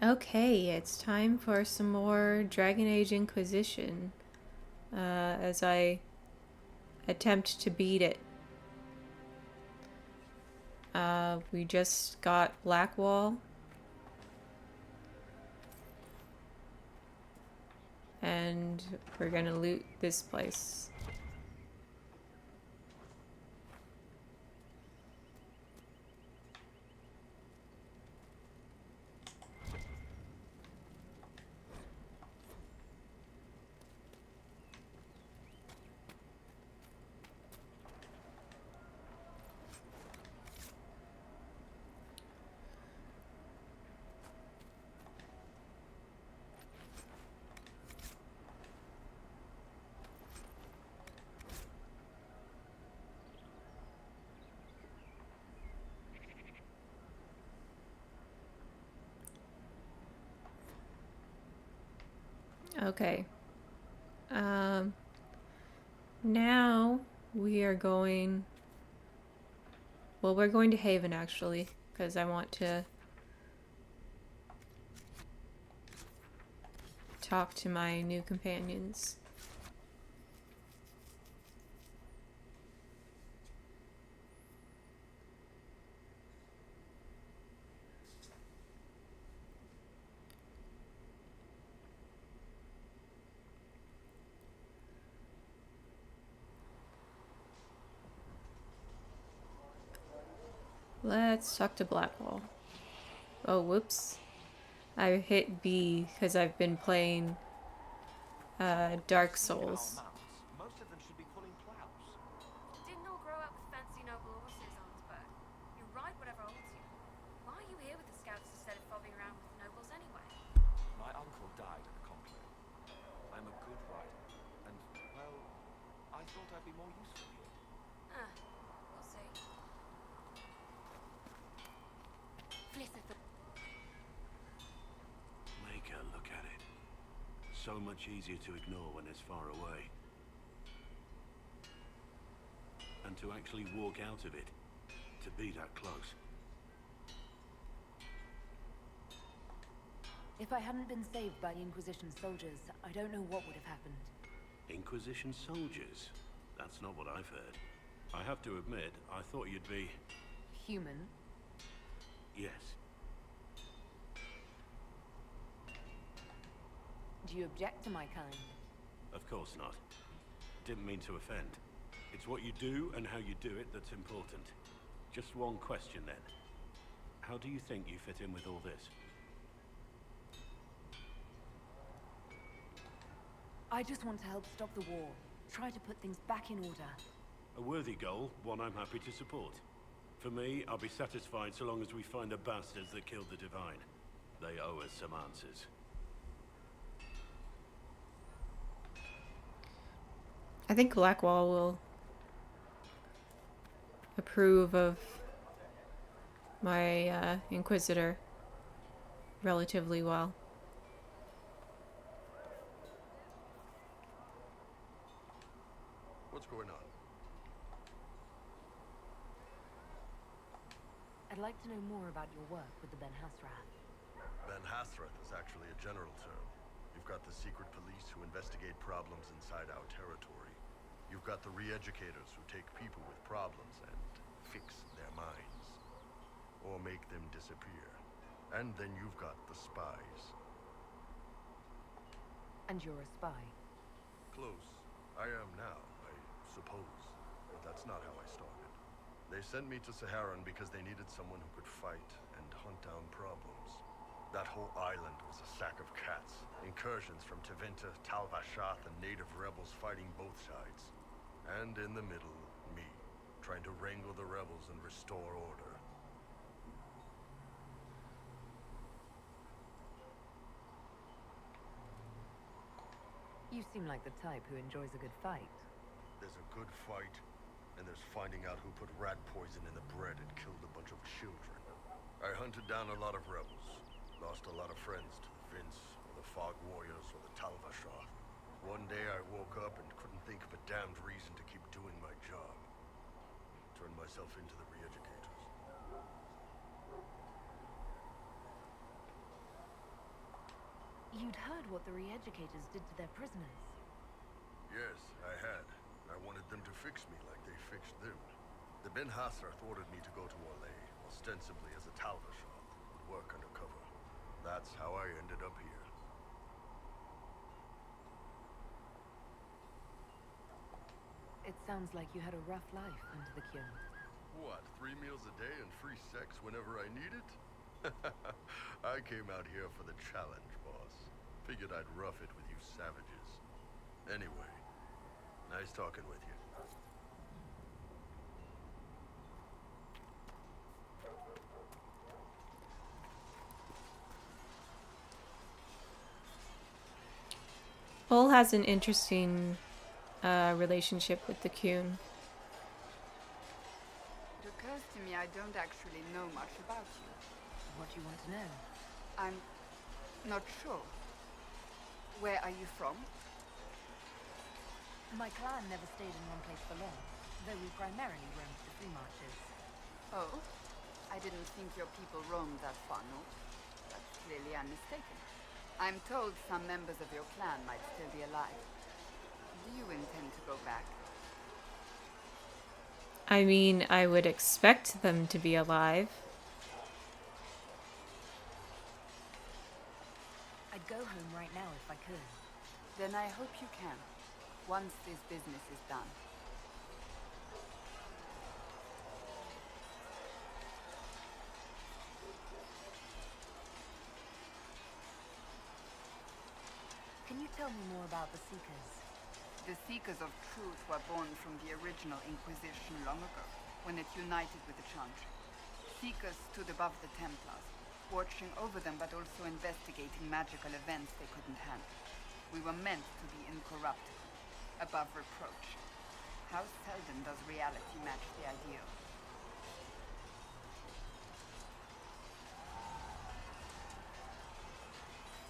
Okay, it's time for some more Dragon Age Inquisition. As I attempt to beat it. We just got Blackwall. And we're gonna loot this place. Okay. Um, Now we are going. Well, we're going to Haven actually, because I want to talk to my new companions. Let's talk to Blackwall. Oh, whoops. I hit B because I've been playing Dark Souls. Most of them should be pulling plows. Didn't all grow up with fancy noble horses, Arnsberg. You ride whatever holds you. Why are you here with the scouts instead of fobbing around with nobles anyway? My uncle died at the conclave. I'm a good rider, and, well, I thought I'd be more useful here. We'll see. Make her look at it. So much easier to ignore when it's far away. And to actually walk out of it, to be that close. If I hadn't been saved by the Inquisition soldiers, I don't know what would have happened. Inquisition soldiers? That's not what I've heard. I have to admit, I thought you'd be... Human? Yes. Do you object to my kind? Of course not. Didn't mean to offend. It's what you do and how you do it that's important. Just one question then. How do you think you fit in with all this? I just want to help stop the war. Try to put things back in order. A worthy goal, one I'm happy to support. For me, I'll be satisfied so long as we find the bastards that killed the Divine. They owe us some answers. I think Blackwall will approve of my Inquisitor relatively well. What's going on? I'd like to know more about your work with the Ben Hasrath. Ben Hasrath is actually a general term. You've got the secret police who investigate problems inside our territory. You've got the re-educators who take people with problems and fix their minds. Or make them disappear. And then you've got the spies. And you're a spy. Close. I am now, I suppose. But that's not how I started. They sent me to Saharan because they needed someone who could fight and hunt down problems. That whole island was a sack of cats. Incursions from Tevinter, Tal Vashath, and native rebels fighting both sides. And in the middle, me, trying to wrangle the rebels and restore order. You seem like the type who enjoys a good fight. There's a good fight, and there's finding out who put rat poison in the bread and killed a bunch of children. I hunted down a lot of rebels. Lost a lot of friends to the Vince, or the Fog Warriors, or the Tal Vashath. One day I woke up and couldn't think of a damned reason to keep doing my job. Turned myself into the re-educators. You'd heard what the re-educators did to their prisoners. Yes, I had. I wanted them to fix me like they fixed them. The Ben Hassrath ordered me to go to Orlais, ostensibly as a talva shop, and work undercover. That's how I ended up here. It sounds like you had a rough life under the cure. What, 3 meals a day and free sex whenever I need it? I came out here for the challenge, boss. Figured I'd rough it with you savages. Anyway, nice talking with you. Bull has an interesting relationship with the Coon. It occurs to me I don't actually know much about you. What do you want to know? I'm not sure. Where are you from? My clan never stayed in one place for long, though we primarily roamed the free marches. Oh? I didn't think your people roamed that far north. But clearly I'm mistaken. I'm told some members of your clan might still be alive. Do you intend to go back? I mean, I would expect them to be alive. I'd go home right now if I could. Then I hope you can, once this business is done. Can you tell me more about the Seekers? The Seekers of Truth were born from the original Inquisition long ago, when it united with the Chantry. Seekers stood above the Templars, watching over them but also investigating magical events they couldn't handle. We were meant to be incorruptible, above reproach. How seldom does reality match the ideal?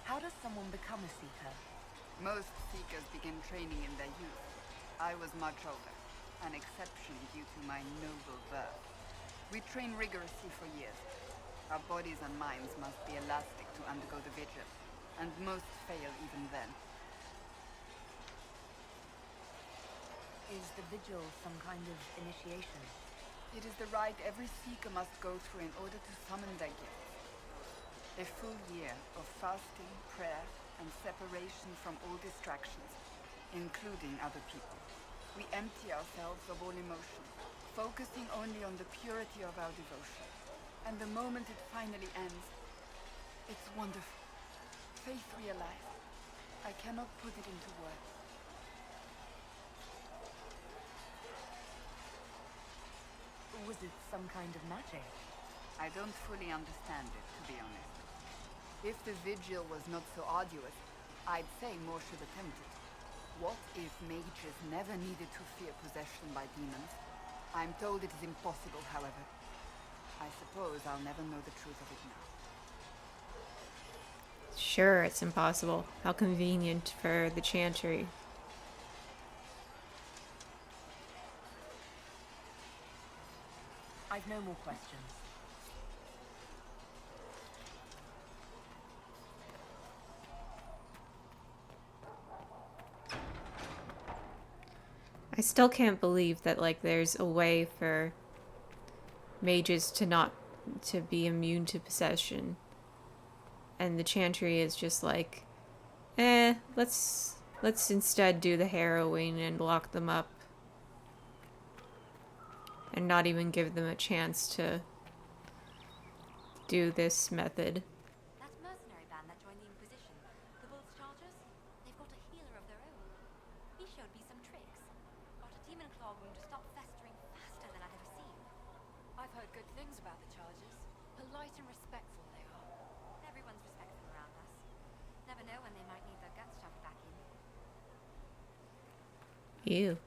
How does someone become a Seeker? Most Seekers begin training in their youth. I was much older, an exception due to my noble birth. We train rigorously for years. Our bodies and minds must be elastic to undergo the vigil, and most fail even then. Is the vigil some kind of initiation? It is the rite every Seeker must go through in order to summon their gifts. A full year of fasting, prayer, and separation from all distractions, including other people. We empty ourselves of all emotion, focusing only on the purity of our devotion. And the moment it finally ends, it's wonderful. Faith realized. I cannot put it into words. Was it some kind of magic? I don't fully understand it, to be honest. If the vigil was not so arduous, I'd say more should attempt it. What if mages never needed to fear possession by demons? I'm told it is impossible, however. I suppose I'll never know the truth of it now. Sure, it's impossible. How convenient for the Chantry. I've no more questions. I still can't believe that, like, there's a way for mages to be immune to possession. And the Chantry is just like, let's instead do the harrowing and lock them up. And not even give them a chance to do this method. That mercenary band that joined the Inquisition, the Bull's Chargers, they've got a healer of their own. He showed me some tricks. Got a demon claw wound to stop festering faster than I'd ever seen. I've heard good things about the Chargers. Polite and respectful they are. Everyone's respectful around us. Never know when they might need their guts shoved back in. Ew.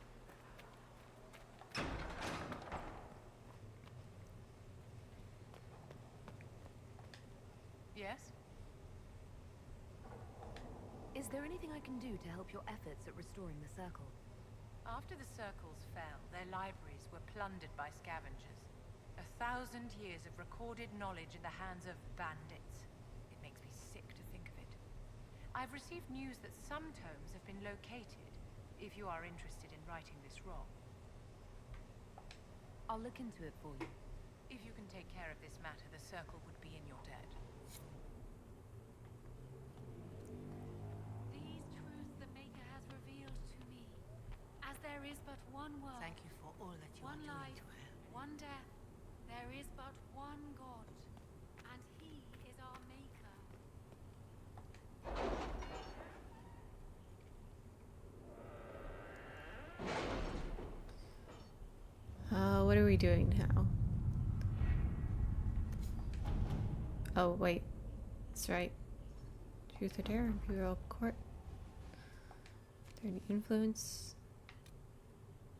Yes? Is there anything I can do to help your efforts at restoring the Circle? After the Circles fell, their libraries were plundered by scavengers. 1,000 years of recorded knowledge in the hands of bandits. It makes me sick to think of it. I've received news that some tomes have been located, if you are interested in righting this wrong. I'll look into it for you. If you can take care of this matter, the Circle would be in your debt. These truths the Maker has revealed to me. As there is but one world, Thank you for all that you one are doing life, to her. one death, there is but one God, and He is our Maker. What are we doing now? Oh, wait. That's right. Truth or Dare, Imperial Court. 30 influence.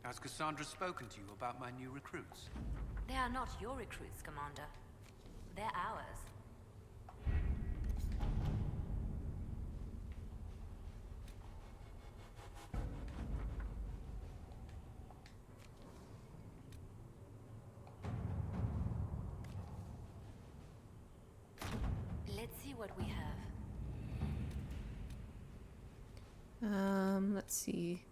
Has Cassandra spoken to you about my new recruits? They are not your recruits, Commander. They're ours. Let's see what we have. Let's see.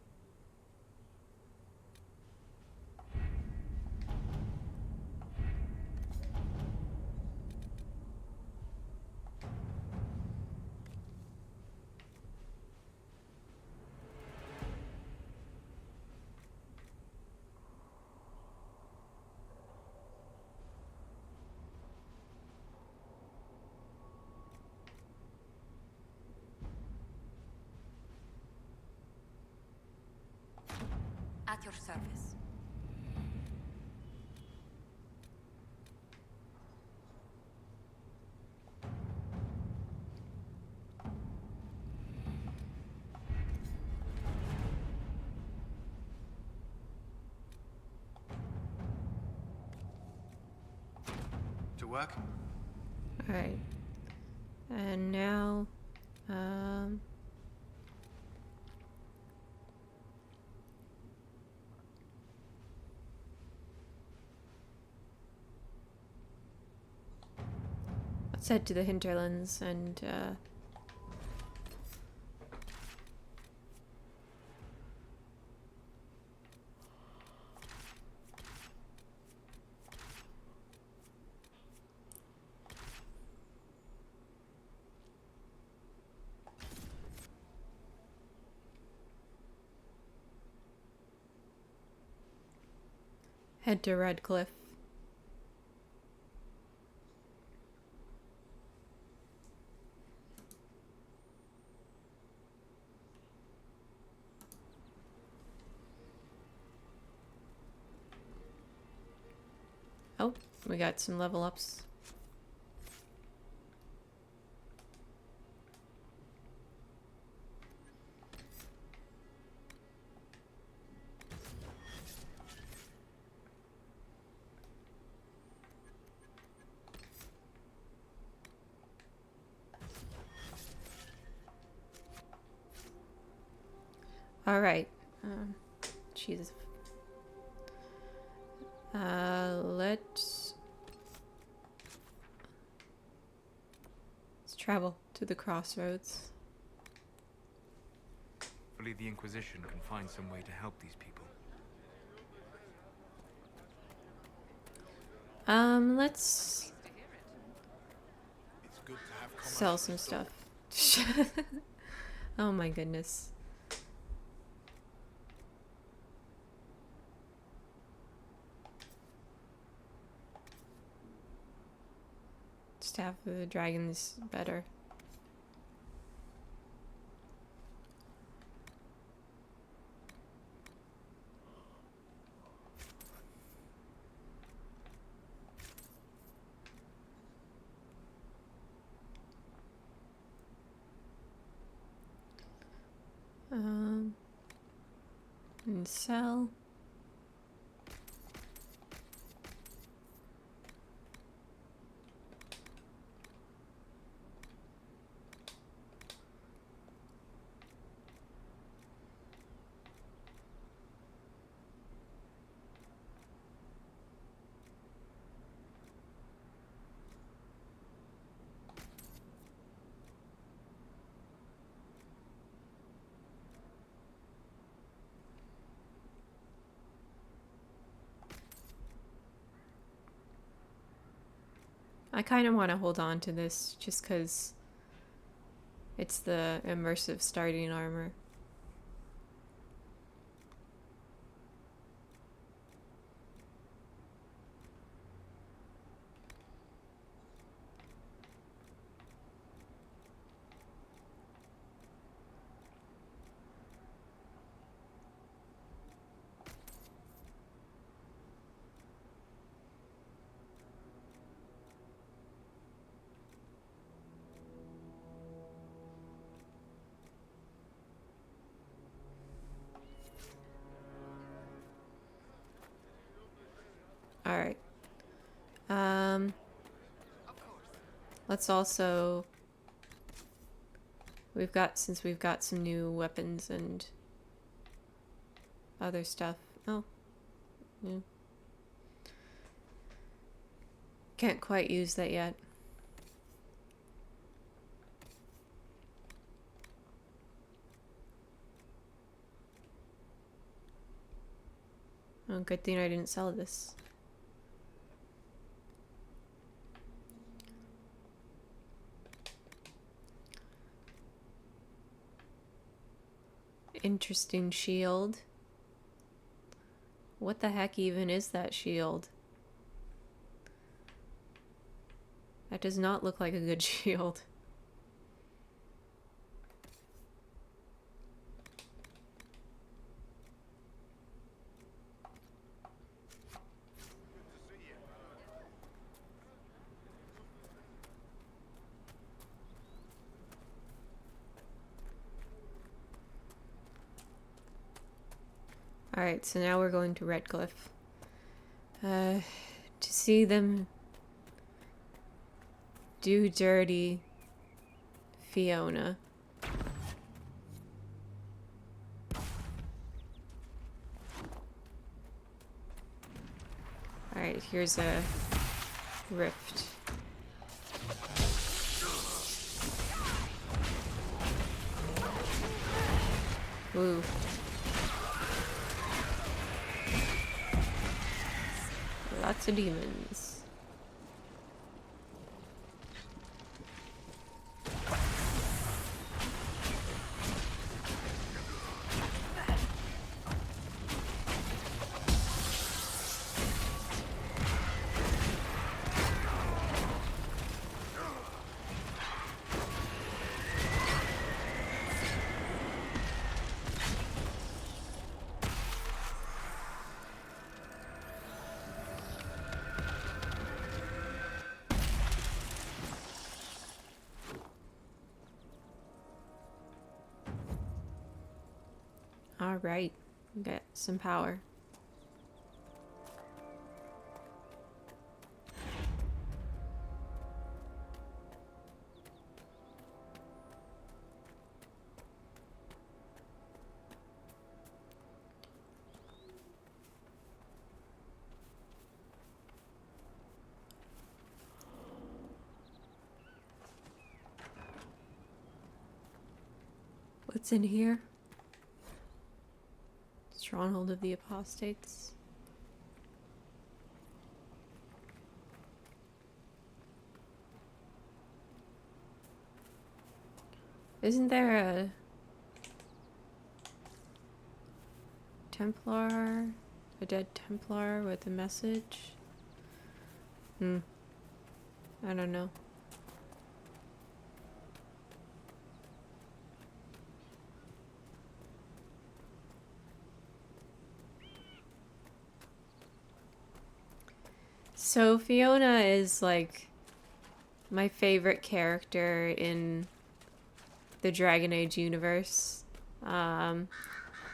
At your service. To work? Alright. And now, let's head to the hinterlands and, head to Redcliffe. Oh, we got some level ups. All right. Jesus. Let's travel to the crossroads. Hopefully the Inquisition can find some way to help these people. Let's sell some stuff. Oh my goodness. Staff of the Dragon is better. And sell. I kind of want to hold on to this just because it's the immersive starting armor. Alright. Let's also... since we've got some new weapons and other stuff. Oh. Yeah. Can't quite use that yet. Oh, good thing I didn't sell this. Interesting shield. What the heck even is that shield? That does not look like a good shield. Alright, so now we're going to Redcliffe. To see them do dirty Fiona. Alright, here's a rift. Ooh. Lots of demons. Alright, get some power. What's in here? Stronghold of the Apostates. Isn't there a Templar? A dead Templar with a message? I don't know. So Fiona is like my favorite character in the Dragon Age universe.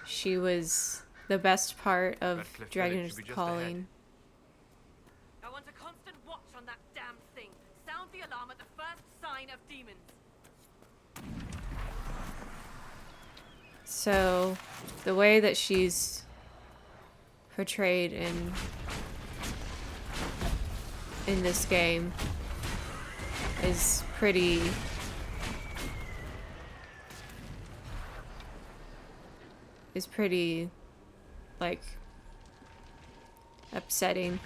She was the best part of Redcliffe Dragon Village Age should be just Calling. I want a constant watch on that damn thing. Sound the alarm at the first sign of demons. So the way that she's portrayed in this game is pretty like upsetting,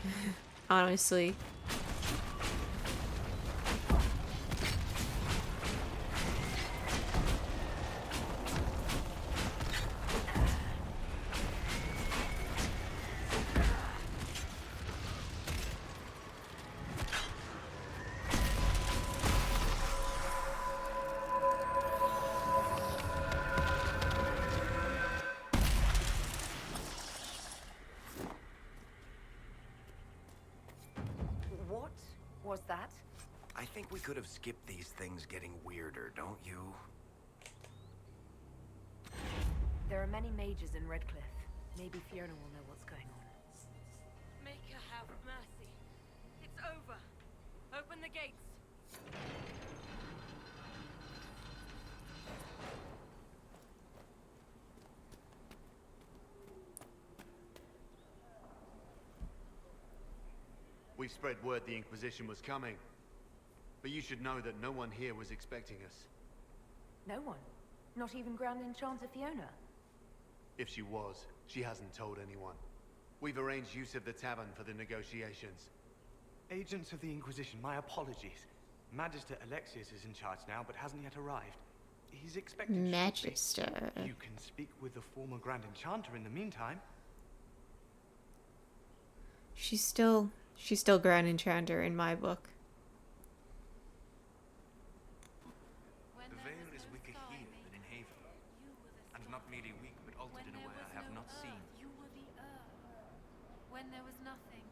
honestly. think we could have skipped these things getting weirder, don't you? There are many mages in Redcliffe. Maybe Fiona will know what's going on. Make her have mercy. It's over. Open the gates. We spread word the Inquisition was coming. But you should know that no one here was expecting us. No one? Not even Grand Enchanter Fiona? If she was, she hasn't told anyone. We've arranged use of the tavern for the negotiations. Agents of the Inquisition, my apologies. Magister Alexius is in charge now, but hasn't yet arrived. He's expected Magister. shortly. You can speak with the former Grand Enchanter in the meantime. She's still Grand Enchanter in my book. The veil is weaker here than in Haven. And not merely weak, but altered in a way I have not seen. You were the earth. When there was nothing,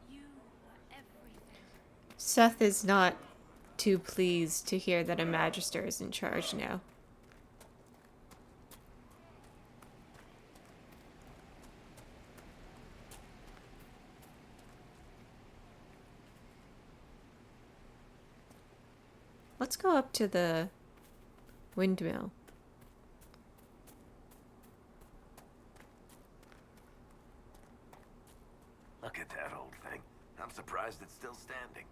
you were everything. Seth is not too pleased to hear that a Magister is in charge now. Let's go up to the windmill. Look at that old thing. I'm surprised it's still standing.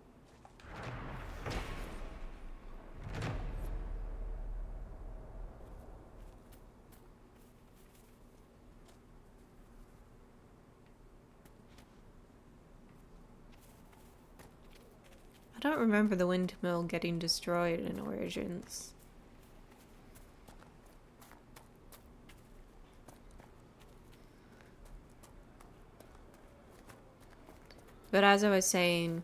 I don't remember the windmill getting destroyed in Origins. But as I was saying,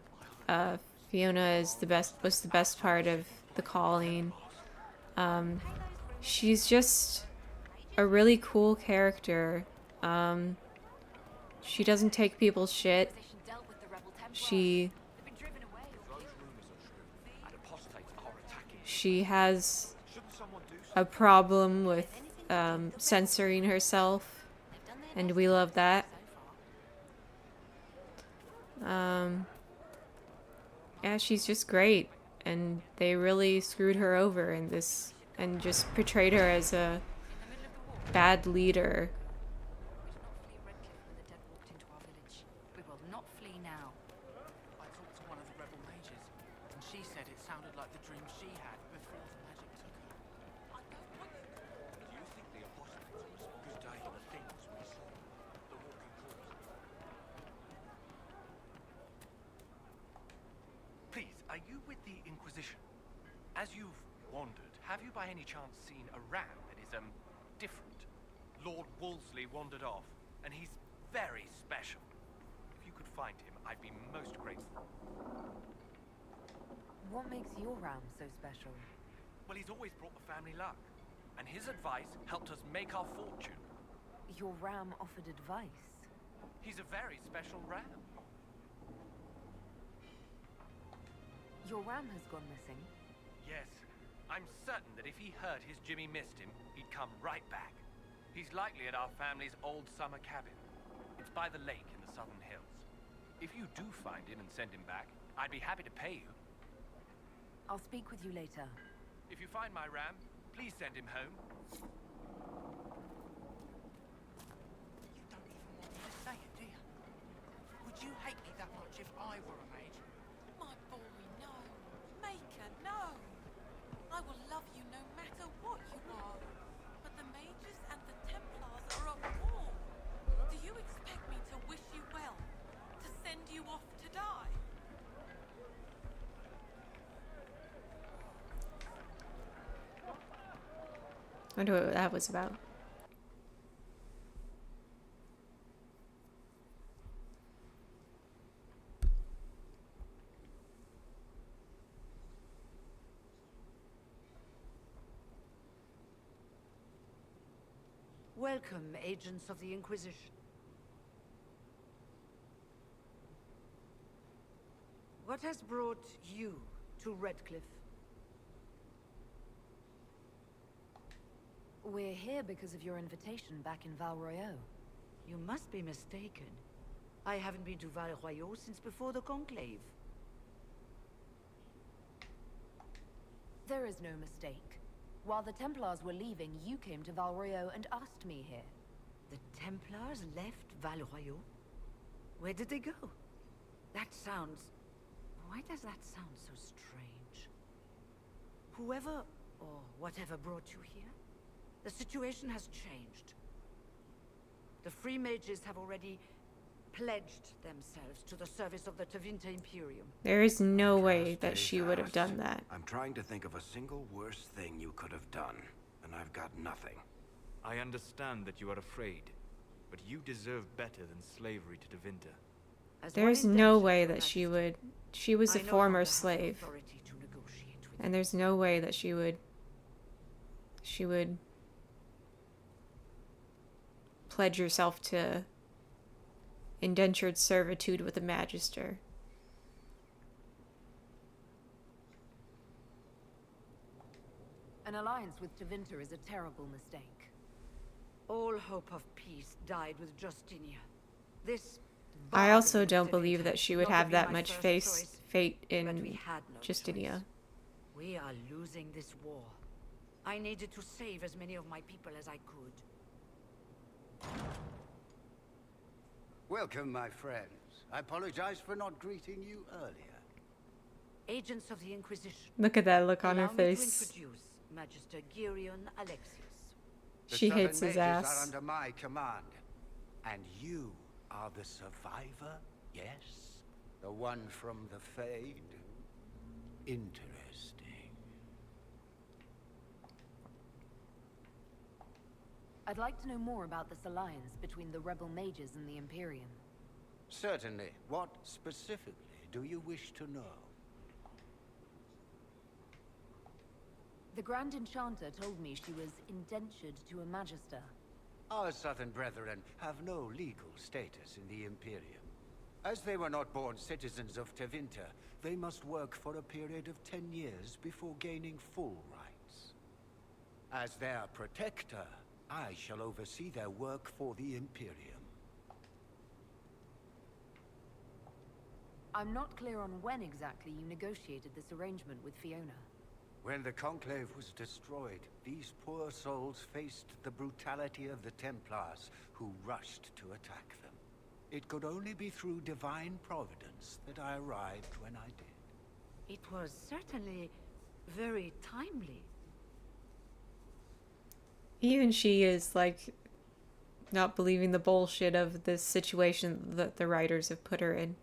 Fiona is was the best part of the calling. She's just a really cool character. She doesn't take people's shit. She has a problem with censoring herself, and we love that. Yeah, she's just great, and they really screwed her over in this and just portrayed her as a bad leader. We will not flee now. I talked to one of the rebel mages, and she said it sounded like the dream she had before the magic took her. Do you think the apostates were responsible for the things we saw? The walking corpses? Please, are you with the Inquisition? As you've wandered, have you by any chance seen a ram that is, different? Lord Wolseley wandered off, and he's very special. If you could find him, I'd be most grateful. What makes your ram so special? Well, he's always brought the family luck, and his advice helped us make our fortune. Your ram offered advice? He's a very special ram. Your ram has gone missing? Yes. I'm certain that if he heard his Jimmy missed him, he'd come right back. He's likely at our family's old summer cabin. It's by the lake in the southern hills. If you do find him and send him back, I'd be happy to pay you. I'll speak with you later. If you find my ram, please send him home. You don't even want me to say it, do you? Would you hate me that much if I were a mage? My boy, no. Maker, no. I will love you no matter what you are. But the mages and the Templars are at war. Do you expect me to wish you well? To send you off to die? I wonder what that was about. Welcome, agents of the Inquisition. What has brought you to Redcliffe. We're here because of your invitation back in Val Royeaux. You must be mistaken. I haven't been to Val Royeaux since before the Conclave. There is no mistake. While the Templars were leaving, you came to Val Royeaux and asked me here. The Templars left Val Royeaux? Where did they go? That sounds... Why does that sound so strange? Whoever or whatever brought you here, the situation has changed. The Free Mages have already pledged themselves to the service of the Tevinter Imperium. There is no way that she would have done that. I'm trying to think of a single worse thing you could have done, and I've got nothing. I understand that you are afraid, but you deserve better than slavery to Tevinter. There's no way that she would. She was a former slave. And there's no way that she would pledge herself to indentured servitude with a magister. An alliance with Tevinter is a terrible mistake. All hope of peace died with Justinia. This I also don't believe that she would have that much fate in Justinia. We are losing this war. I needed to save as many of my people as I could. Welcome, my friends. I apologize for not greeting you earlier. Agents of the Inquisition. Look at that look on her Allow me to face. introduce Magister Girion Alexius. She hates his The Southern ass. Mages are under my command. And you are the survivor, yes? The one from the Fade? Interesting. I'd like to know more about this alliance between the rebel mages and the Imperium. Certainly. What specifically do you wish to know? The Grand Enchanter told me she was indentured to a magister. Our Southern brethren have no legal status in the Imperium. As they were not born citizens of Tevinter, they must work for a period of 10 years before gaining full rights. As their protector, I shall oversee their work for the Imperium. I'm not clear on when exactly you negotiated this arrangement with Fiona. When the Conclave was destroyed, these poor souls faced the brutality of the Templars, who rushed to attack them. It could only be through divine providence that I arrived when I did. It was certainly very timely. Even she is, like, not believing the bullshit of this situation that the writers have put her in.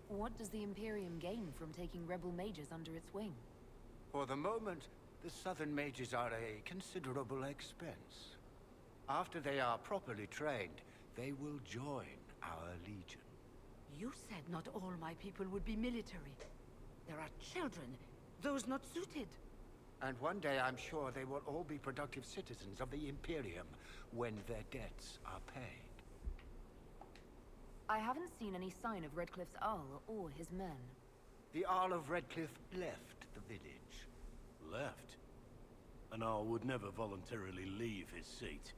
What does the Imperium gain from taking rebel mages under its wing? For the moment, the Southern Mages are a considerable expense. After they are properly trained, they will join our legion. You said not all my people would be military. There are children, those not suited. And one day I'm sure they will all be productive citizens of the Imperium when their debts are paid. I haven't seen any sign of Redcliffe's Arl or his men. The Arl of Redcliffe left the village. Left? An Arl would never voluntarily leave his seat.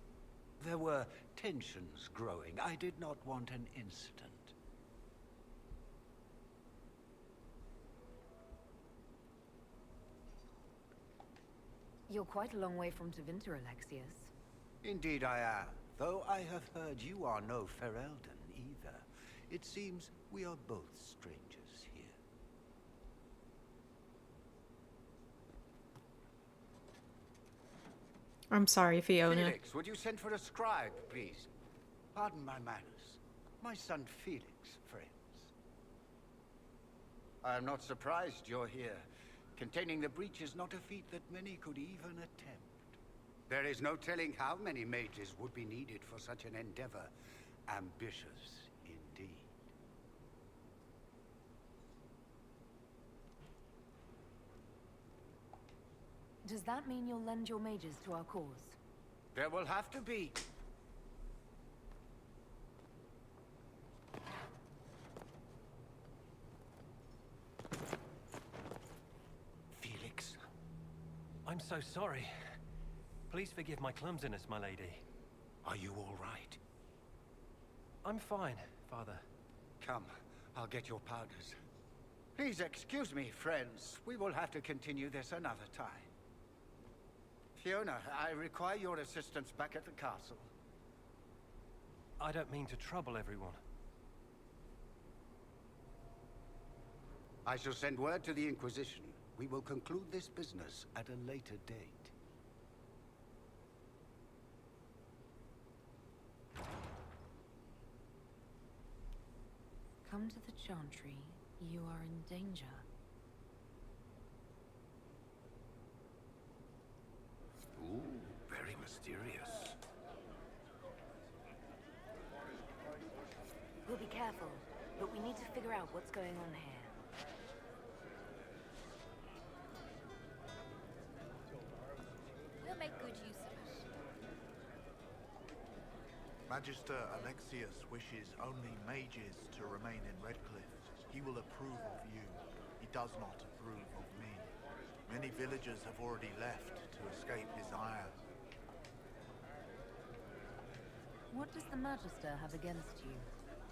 There were tensions growing. I did not want an incident. You're quite a long way from Tevinter, Alexius. Indeed I am. Though I have heard you are no Ferelden either. It seems we are both strangers here. I'm sorry, Fiona. Felix, would you send for a scribe, please? Pardon my manners. My son Felix, friends. I am not surprised you're here. Containing the breach is not a feat that many could even attempt. There is no telling how many mages would be needed for such an endeavor. Ambitious indeed. Does that mean you'll lend your mages to our cause? There will have to be. I'm so sorry. Please forgive my clumsiness, my lady. Are you all right? I'm fine, Father. Come, I'll get your powders. Please excuse me, friends. We will have to continue this another time. Fiona, I require your assistance back at the castle. I don't mean to trouble everyone. I shall send word to the Inquisition. We will conclude this business at a later date. Come to the Chantry. You are in danger. Ooh, very mysterious. We'll be careful, but we need to figure out what's going on here. We'll make good use of it. Magister Alexius wishes only mages to remain in Redcliffe. He will approve of you. He does not approve of me. Many villagers have already left to escape his ire. What does the Magister have against you?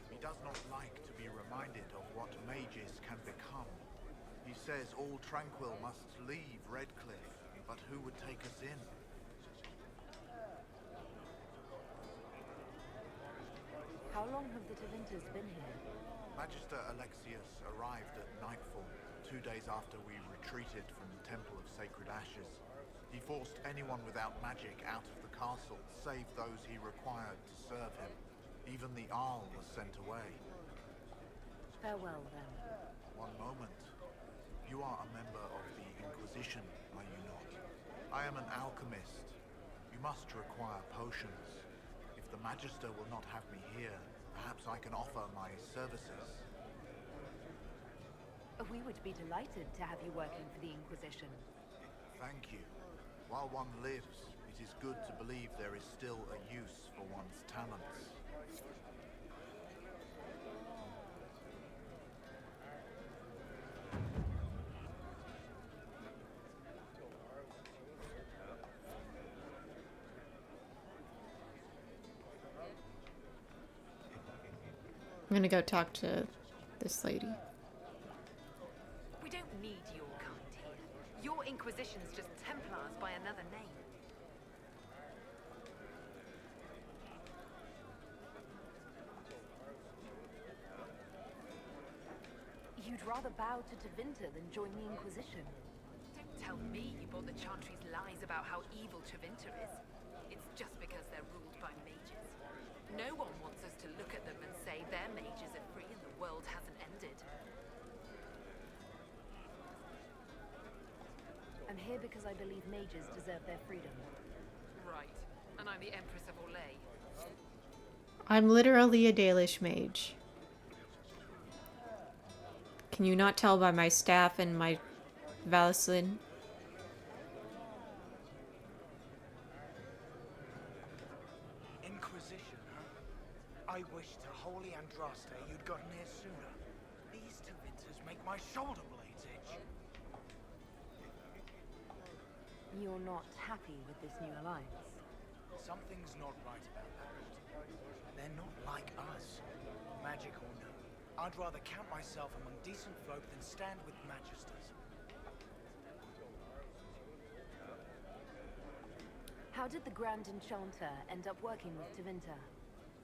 He does not like to be reminded of what mages can become. He says all Tranquil must leave Redcliffe, but who would take us in? How long have the Tevinters been here? Magister Alexius arrived at nightfall, 2 days after we retreated from the Temple of Sacred Ashes. He forced anyone without magic out of the castle, save those he required to serve him. Even the Arl was sent away. Farewell, then. One moment. You are a member of the Inquisition, are you not? I am an alchemist. You must require potions. If the Magister will not have me here, perhaps I can offer my services. We would be delighted to have you working for the Inquisition. Thank you. While one lives, it is good to believe there is still a use for one's talents. I'm gonna go talk to this lady. We don't need your kind here. Your Inquisition's just Templars by another name. You'd rather bow to Tevinter than join the Inquisition. Don't tell me you bought the Chantry's lies about how evil Tevinter is. It's just because they're ruled by mages. No one wants us to look at them and say their mages are free and the world hasn't ended. I'm here because I believe mages deserve their freedom. Right. And I'm the Empress of Orlais. I'm literally a Dalish mage. Can you not tell by my staff and my Valislin? Inquisition, huh? I wish to Holy Andraste you'd gotten here sooner. These Tevinters make my shoulder blades itch. You're not happy with this new alliance? Something's not right about that. They're not like us. Magic or no. I'd rather count myself among decent folk than stand with magisters. How did the Grand Enchanter end up working with Tevinter?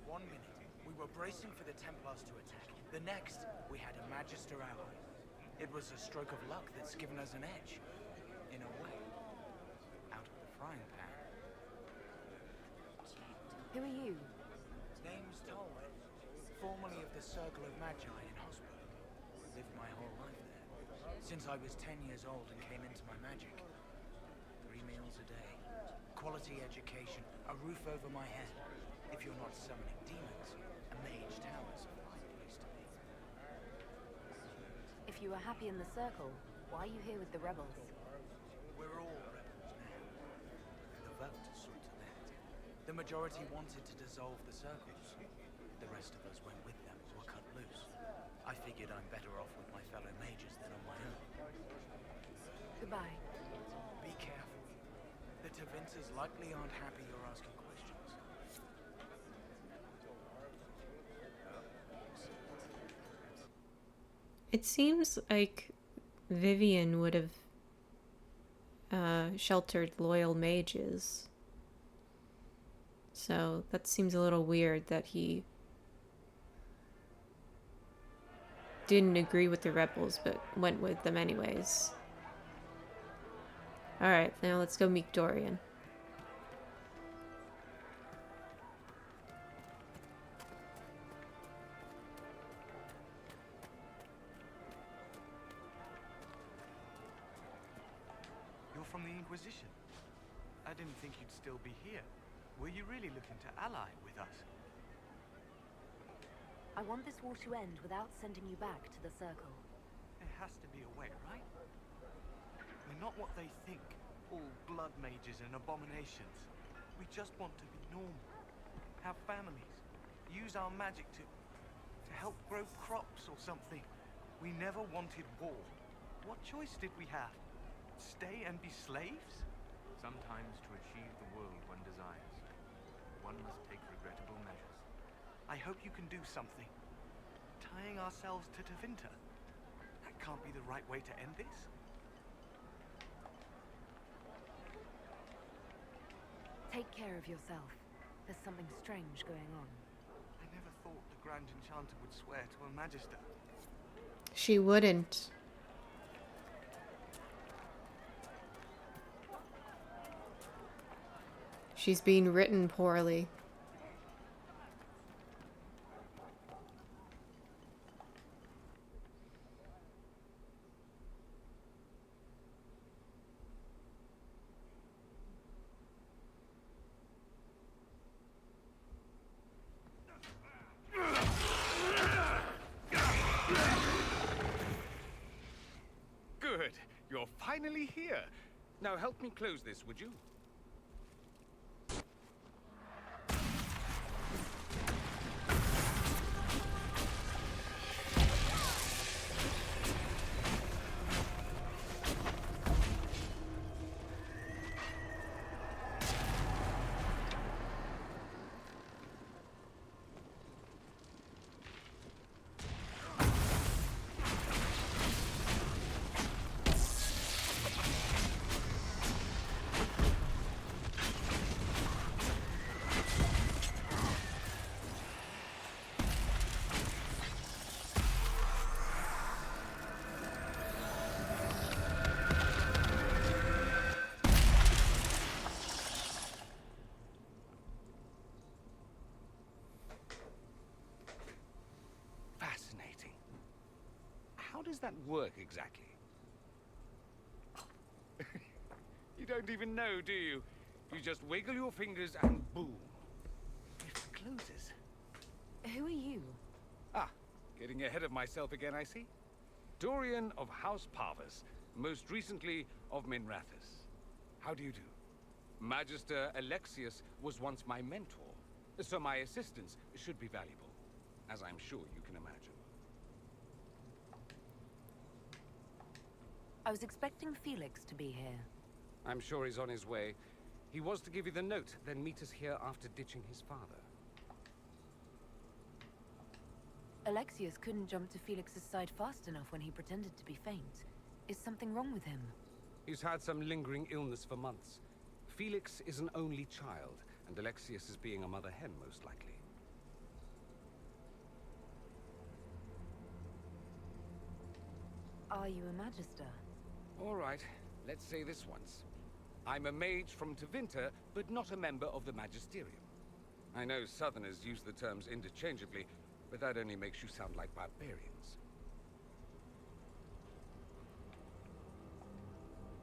1 minute, we were bracing for the Templars to attack. The next, we had a Magister ally. It was a stroke of luck that's given us an edge. In a way. Out of the frying pan. Who are you? Name's Tolwyn. Formerly of the Circle of Magi in Hospital. Lived my whole life there. Since I was 10 years old and came into my magic. 3 meals a day. Quality education. A roof over my head. If you're not summoning demons, a mage tower's a fine place to be. If you were happy in the Circle, why are you here with the rebels? We're all rebels now. The vote saw to that. The majority wanted to dissolve the circles. The rest of us went with them, were cut loose. I figured I'm better off with my fellow mages than on my own. Goodbye. Be careful. Fencers likely aren't happy you're asking questions. It seems like Vivian would have sheltered loyal mages. So that seems a little weird that he didn't agree with the rebels but went with them anyways. Alright, now let's go meet Dorian. You're from the Inquisition. I didn't think you'd still be here. Were you really looking to ally with us? I want this war to end without sending you back to the Circle. There has to be a way, right? We're not what they think, all blood mages and abominations. We just want to be normal, have families, use our magic to help grow crops or something. We never wanted war. What choice did we have? Stay and be slaves? Sometimes to achieve the world one desires, one must take regrettable measures. I hope you can do something. Tying ourselves to Tevinter. That can't be the right way to end this. Take care of yourself. There's something strange going on. I never thought the Grand Enchanter would swear to a Magister. She wouldn't. She's being written poorly. Good. You're finally here. Now help me close this, would you? How does that work exactly? You don't even know, do you? You just wiggle your fingers and boom. It closes. Who are you? Ah, getting ahead of myself again, I see. Dorian of House Parvus, most recently of Minrathous. How do you do? Magister Alexius was once my mentor, so my assistance should be valuable, as I'm sure you can imagine. I was expecting Felix to be here. I'm sure he's on his way. He was to give you the note, then meet us here after ditching his father. Alexius couldn't jump to Felix's side fast enough when he pretended to be faint. Is something wrong with him? He's had some lingering illness for months. Felix is an only child, and Alexius is being a mother hen, most likely. Are you a Magister? All right, let's say this once. I'm a mage from Tevinter, but not a member of the Magisterium. I know Southerners use the terms interchangeably, but that only makes you sound like barbarians.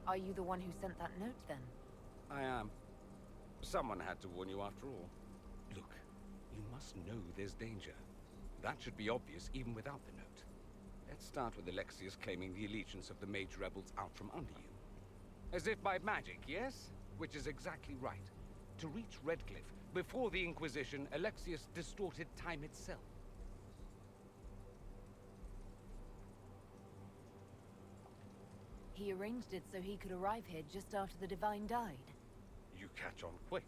Are you the one who sent that note, then? I am. Someone had to warn you after all. Look, you must know there's danger. That should be obvious even without the note. Let's start with Alexius claiming the allegiance of the mage rebels out from under you. As if by magic, yes? Which is exactly right. To reach Redcliffe, before the Inquisition, Alexius distorted time itself. He arranged it so he could arrive here just after the Divine died. You catch on quick.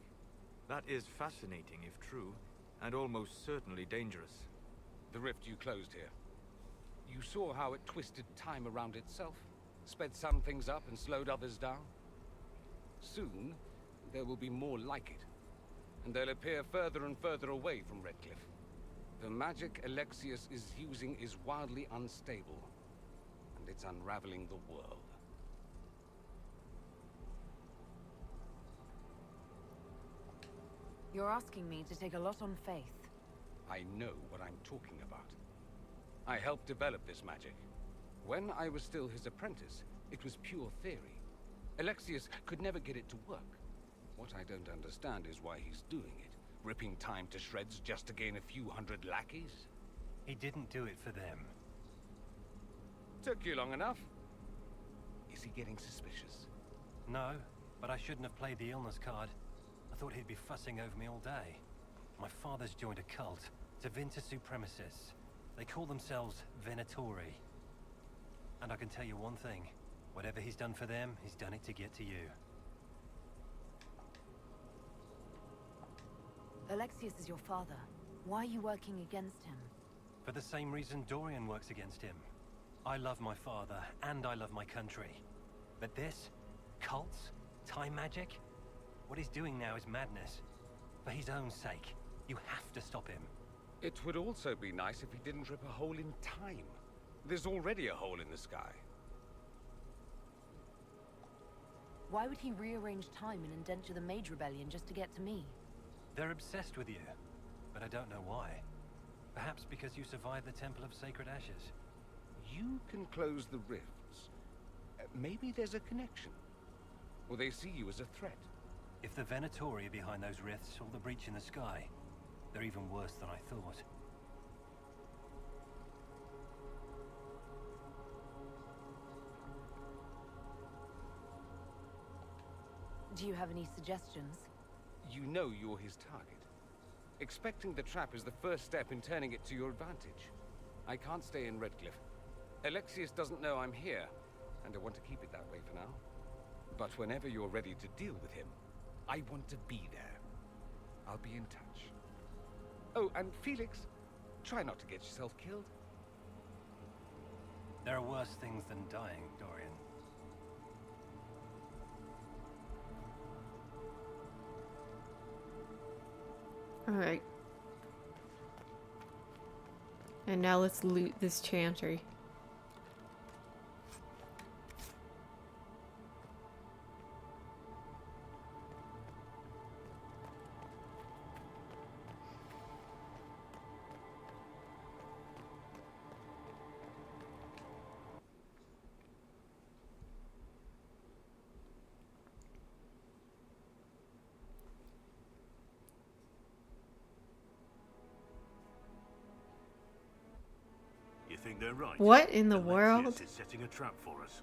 That is fascinating if true, and almost certainly dangerous. The rift you closed here. You saw how it twisted time around itself, sped some things up and slowed others down. Soon, there will be more like it, and they'll appear further and further away from Redcliffe. The magic Alexius is using is wildly unstable, and it's unraveling the world. You're asking me to take a lot on faith. I know what I'm talking about. I helped develop this magic. When I was still his apprentice, it was pure theory. Alexius could never get it to work. What I don't understand is why he's doing it. Ripping time to shreds just to gain a few hundred lackeys? He didn't do it for them. Took you long enough. Is he getting suspicious? No, but I shouldn't have played the illness card. I thought he'd be fussing over me all day. My father's joined a cult, Tevinter Supremacists. They call themselves Venatori. And I can tell you one thing. Whatever he's done for them, he's done it to get to you. Alexius is your father. Why are you working against him? For the same reason Dorian works against him. I love my father, and I love my country. But this? Cults? Time magic? What he's doing now is madness. For his own sake, you have to stop him. It would also be nice if he didn't rip a hole in time. There's already a hole in the sky. Why would he rearrange time and indenture the Mage Rebellion just to get to me? They're obsessed with you, but I don't know why. Perhaps because you survived the Temple of Sacred Ashes. You can close the rifts. Maybe there's a connection. Or they see you as a threat. If the Venatori are behind those rifts or the breach in the sky, they're even worse than I thought. Do you have any suggestions? You know you're his target. Expecting the trap is the first step in turning it to your advantage. I can't stay in Redcliffe. Alexius doesn't know I'm here, and I want to keep it that way for now. But whenever you're ready to deal with him, I want to be there. I'll be in touch. Oh, and Felix, try not to get yourself killed. There are worse things than dying, Dorian. Alright. And now let's loot this chantry. You think they're right? What in the Alexius world? is setting a trap for us.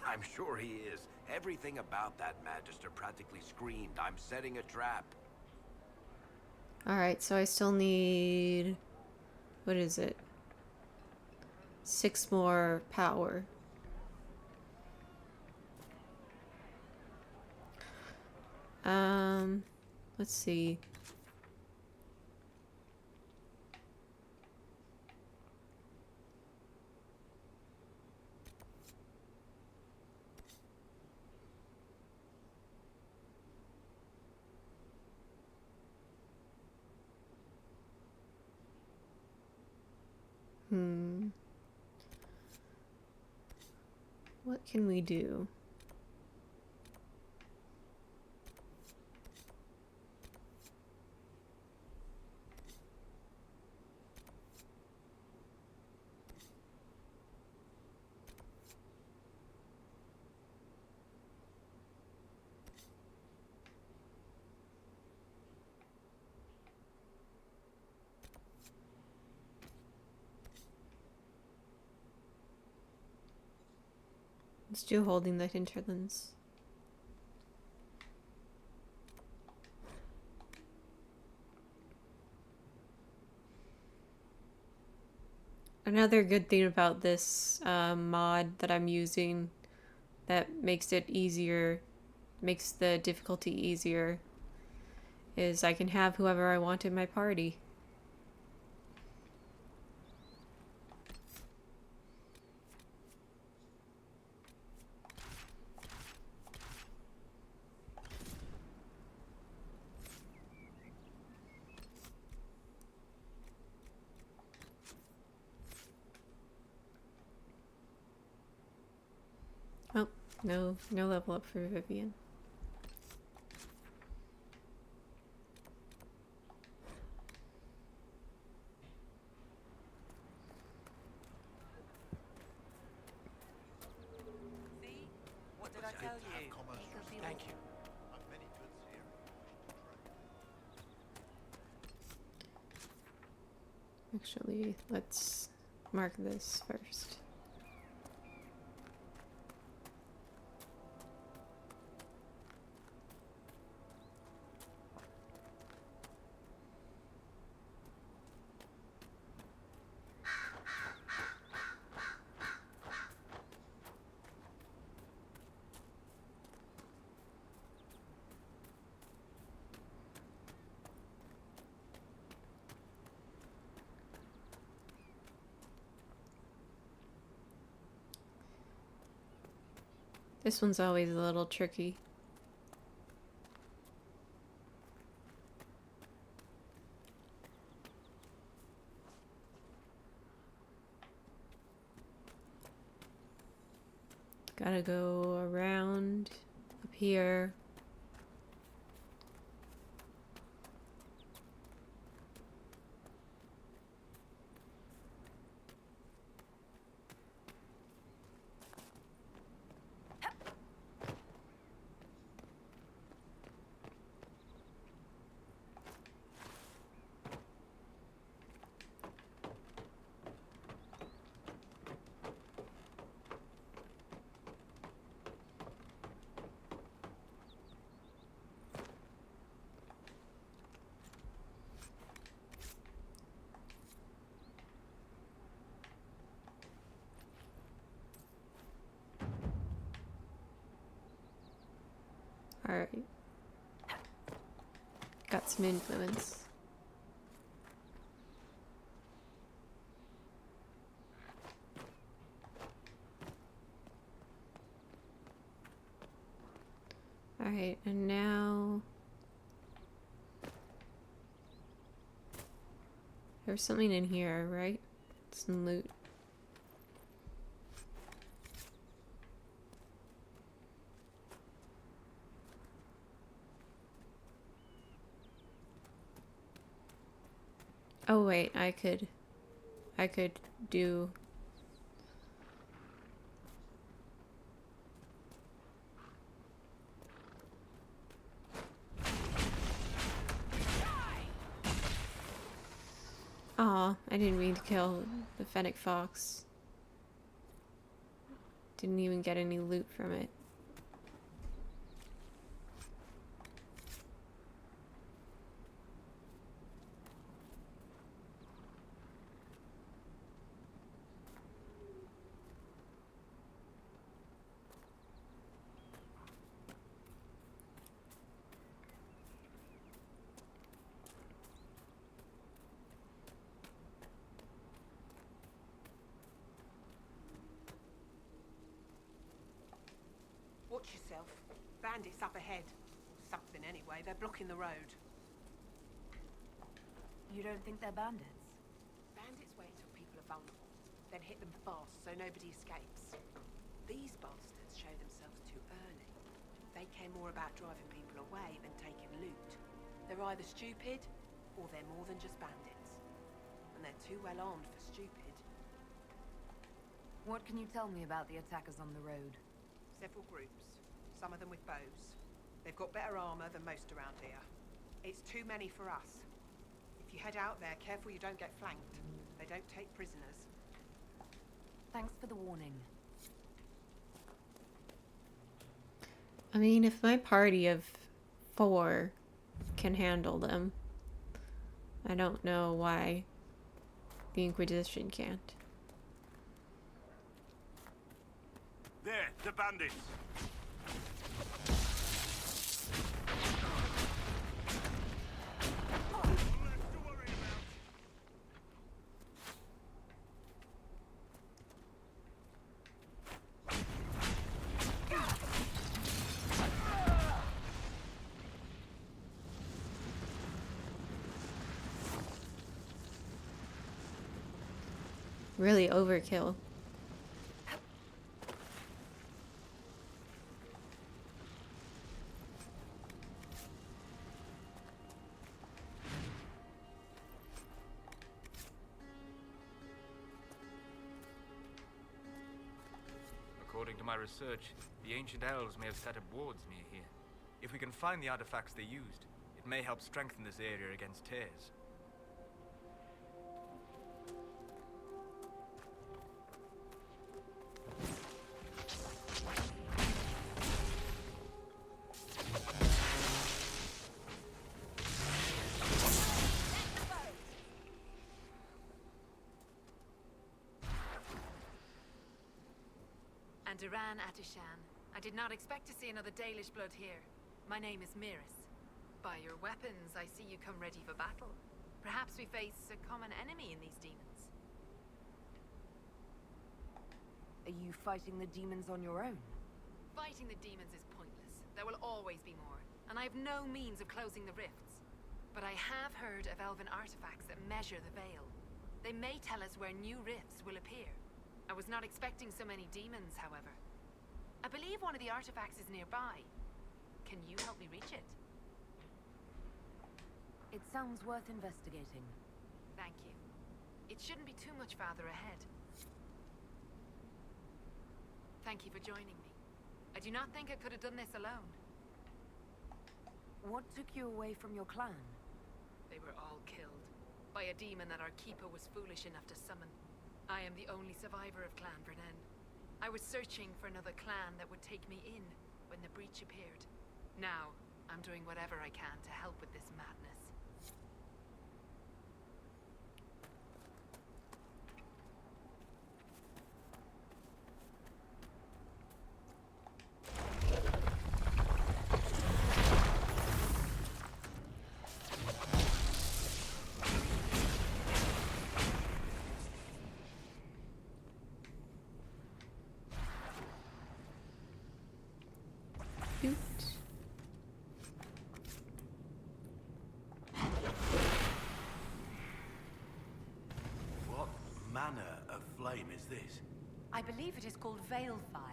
I'm sure he is. Everything about that Magister practically screamed, "I'm setting a trap." Alright, so I still need... What is it? 6 more power. Let's see. What can we do? Let's do holding that hinterlands. Another good thing about this mod that I'm using that makes it easier makes the difficulty easier is I can have whoever I want in my party. Oh, no level up for Vivian. See? What did I tell you? Thank you. Actually, let's mark this first. This one's always a little tricky. Gotta go around up here. Alright. Got some influence. Alright, and now... There's something in here, right? Some loot. Oh wait, I could do... Aw, I didn't mean to kill the fennec fox. Didn't even get any loot from it. Watch yourself. Bandits up ahead. Something anyway. They're blocking the road. You don't think they're bandits? Bandits wait till people are vulnerable, then hit them fast so nobody escapes. These bastards show themselves too early. They care more about driving people away than taking loot. They're either stupid, or they're more than just bandits. And they're too well armed for stupid. What can you tell me about the attackers on the road? Several groups, some of them with bows. They've got better armor than most around here. It's too many for us. If you head out there, careful you don't get flanked. They don't take prisoners. Thanks for the warning. I mean, if my party of 4 can handle them, I don't know why the Inquisition can't. There, the bandits! really overkill. According to my research, the ancient elves may have set up wards near here. If we can find the artifacts they used, it may help strengthen this area against tears. And Duran Atishan. I did not expect to see another Dalish blood here. My name is Miris. By your weapons, I see you come ready for battle. Perhaps we face a common enemy in these demons. Are you fighting the demons on your own? Fighting the demons is pointless. There will always be more, and I have no means of closing the rifts. But I have heard of elven artifacts that measure the veil. They may tell us where new rifts will appear. I was not expecting so many demons, however. I believe one of the artifacts is nearby. Can you help me reach it? It sounds worth investigating. Thank you. It shouldn't be too much farther ahead. Thank you for joining me. I do not think I could have done this alone. What took you away from your clan? They were all killed by a demon that our keeper was foolish enough to summon. I am the only survivor of Clan Vernen. I was searching for another clan that would take me in when the breach appeared. Now, I'm doing whatever I can to help with this madness. Shoot. What manner of flame is this? I believe it is called Veil Fire.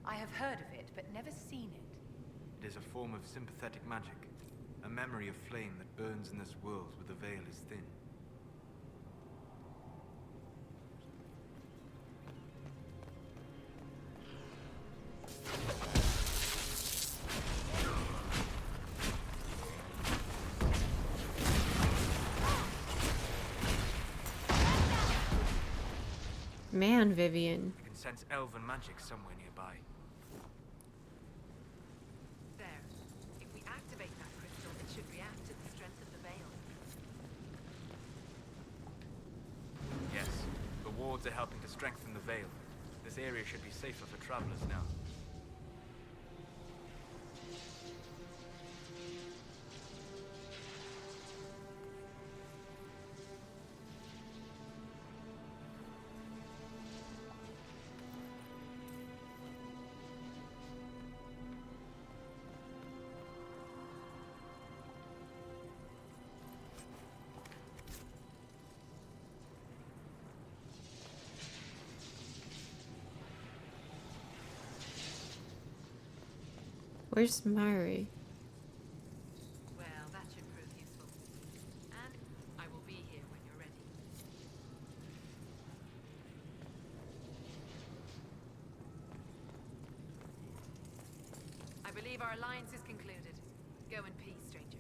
I have heard of it, but never seen it. It is a form of sympathetic magic. A memory of flame that burns in this world where the veil is thin. Man, Vivian. I can sense elven magic somewhere nearby. There. If we activate that crystal, it should react to the strength of the veil. Yes, the wards are helping to strengthen the veil. This area should be safer for travelers now. Where's Mari? Well, that should prove useful. And I will be here when you're ready. I believe our alliance is concluded. Go in peace, stranger.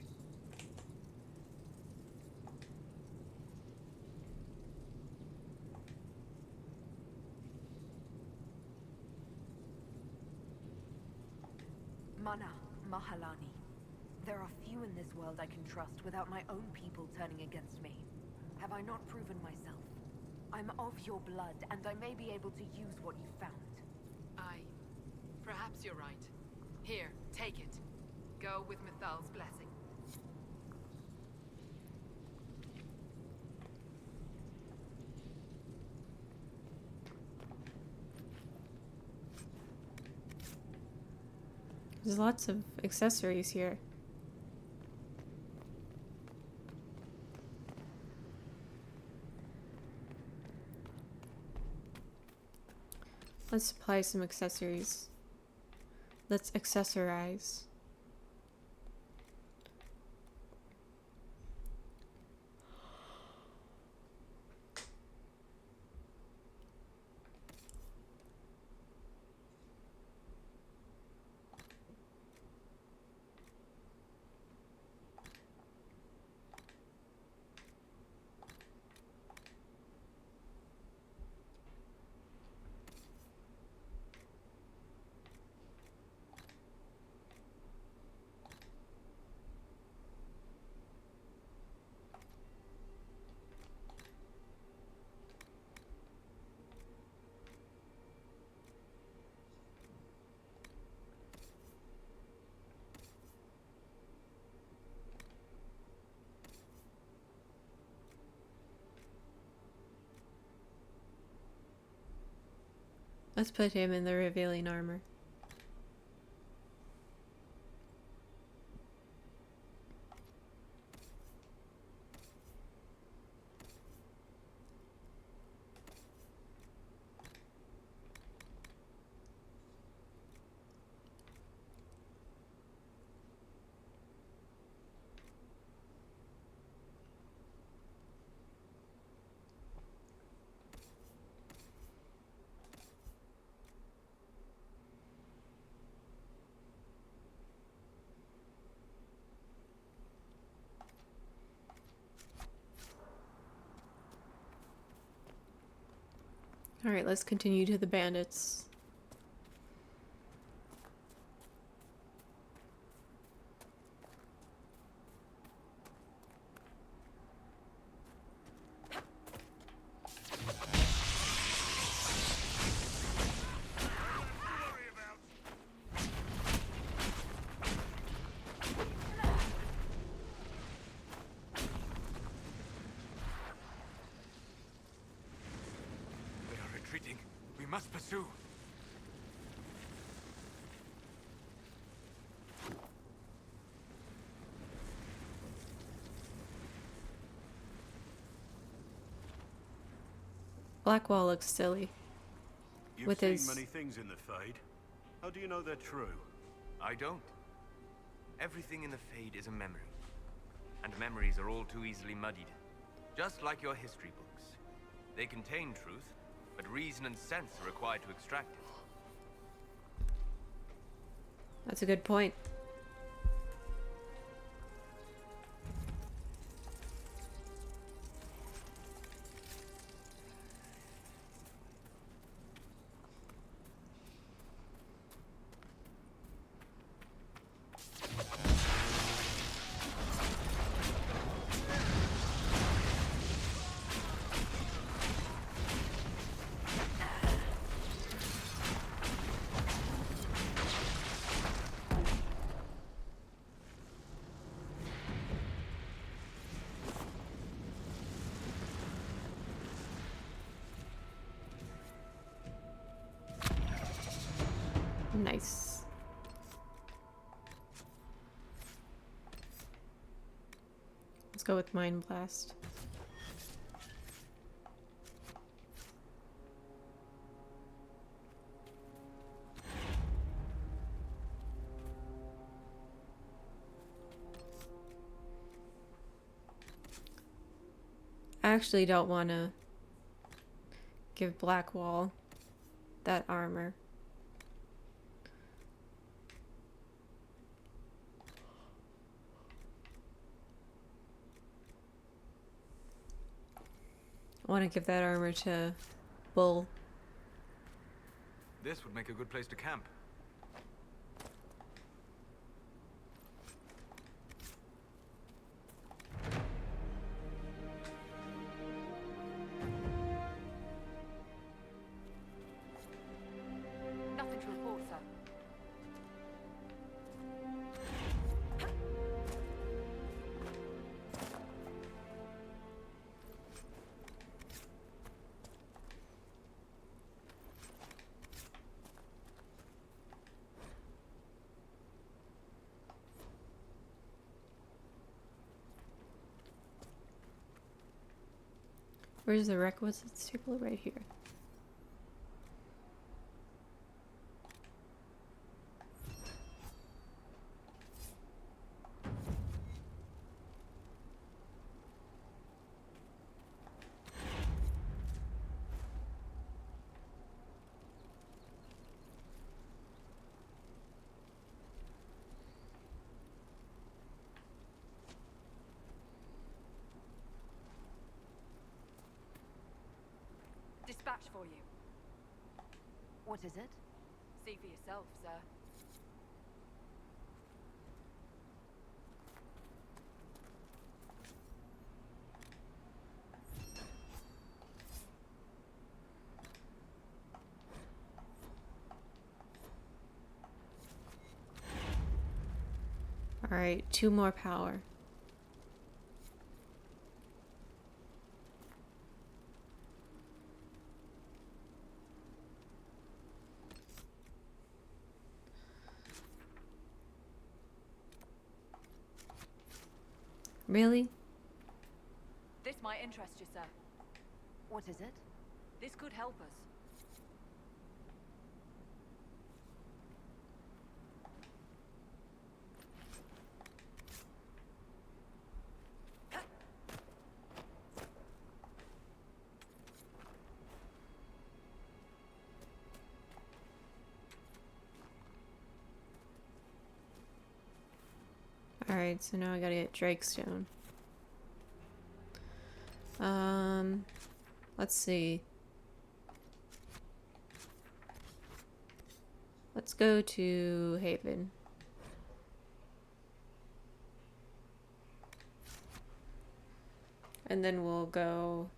Mana, Mahalani. There are few in this world I can trust without my own people turning against me. Have I not proven myself? I'm of your blood, and I may be able to use what you found. Perhaps you're right. Here, take it. Go with Mithal's blessing. There's lots of accessories here. Let's supply some accessories. Let's accessorize. Let's put him in the revealing armor. Alright, let's continue to the bandits. We must pursue. Blackwall looks silly. You've with seen his... many things in the Fade. How do you know they're true? I don't. Everything in the Fade is a memory. And memories are all too easily muddied. Just like your history books. They contain truth, but reason and sense are required to extract it. That's a good point. Nice. Let's go with Mind Blast. I actually don't want to give Blackwall that armor. I want to give that armor to Bull. This would make a good place to camp. Nothing to report, sir. Where's the requisites table? Right here. patch for you. What is it? See for yourself, sir. Alright, 2 more power. Really? This might interest you, sir. What is it? This could help us. Alright, so now I gotta get Drakestone. Let's see. Let's go to Haven. And then we'll go,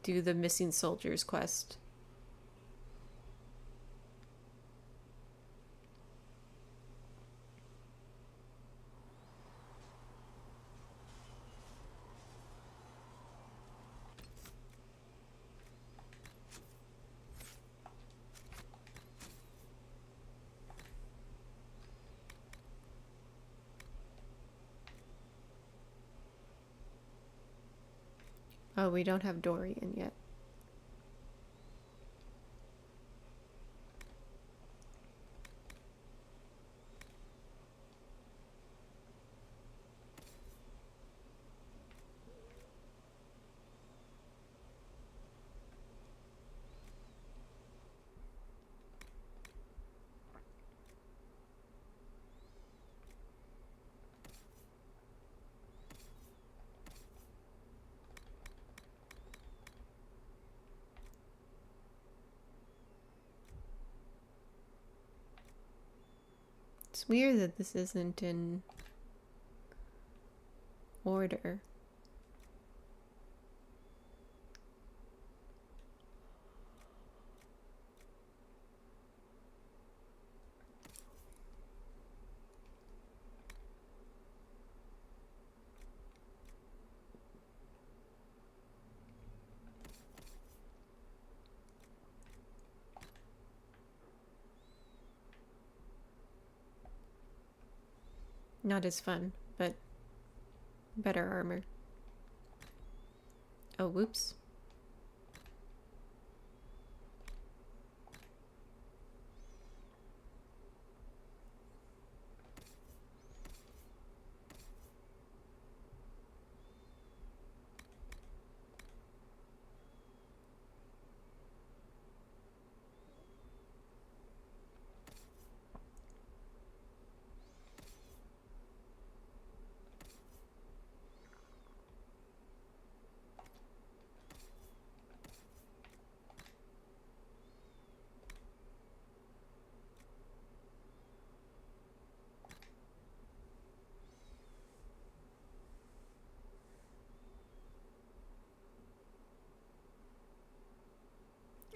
do the Missing Soldiers quest. Oh, we don't have Dorian yet. It's weird that this isn't in order. Not as fun, but better armor. Oh, whoops.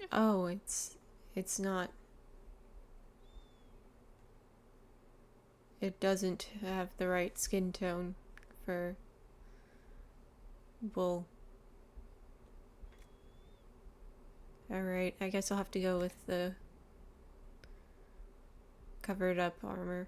Oh, it's not. It doesn't have the right skin tone for wool. Alright, I guess I'll have to go with the covered up armor.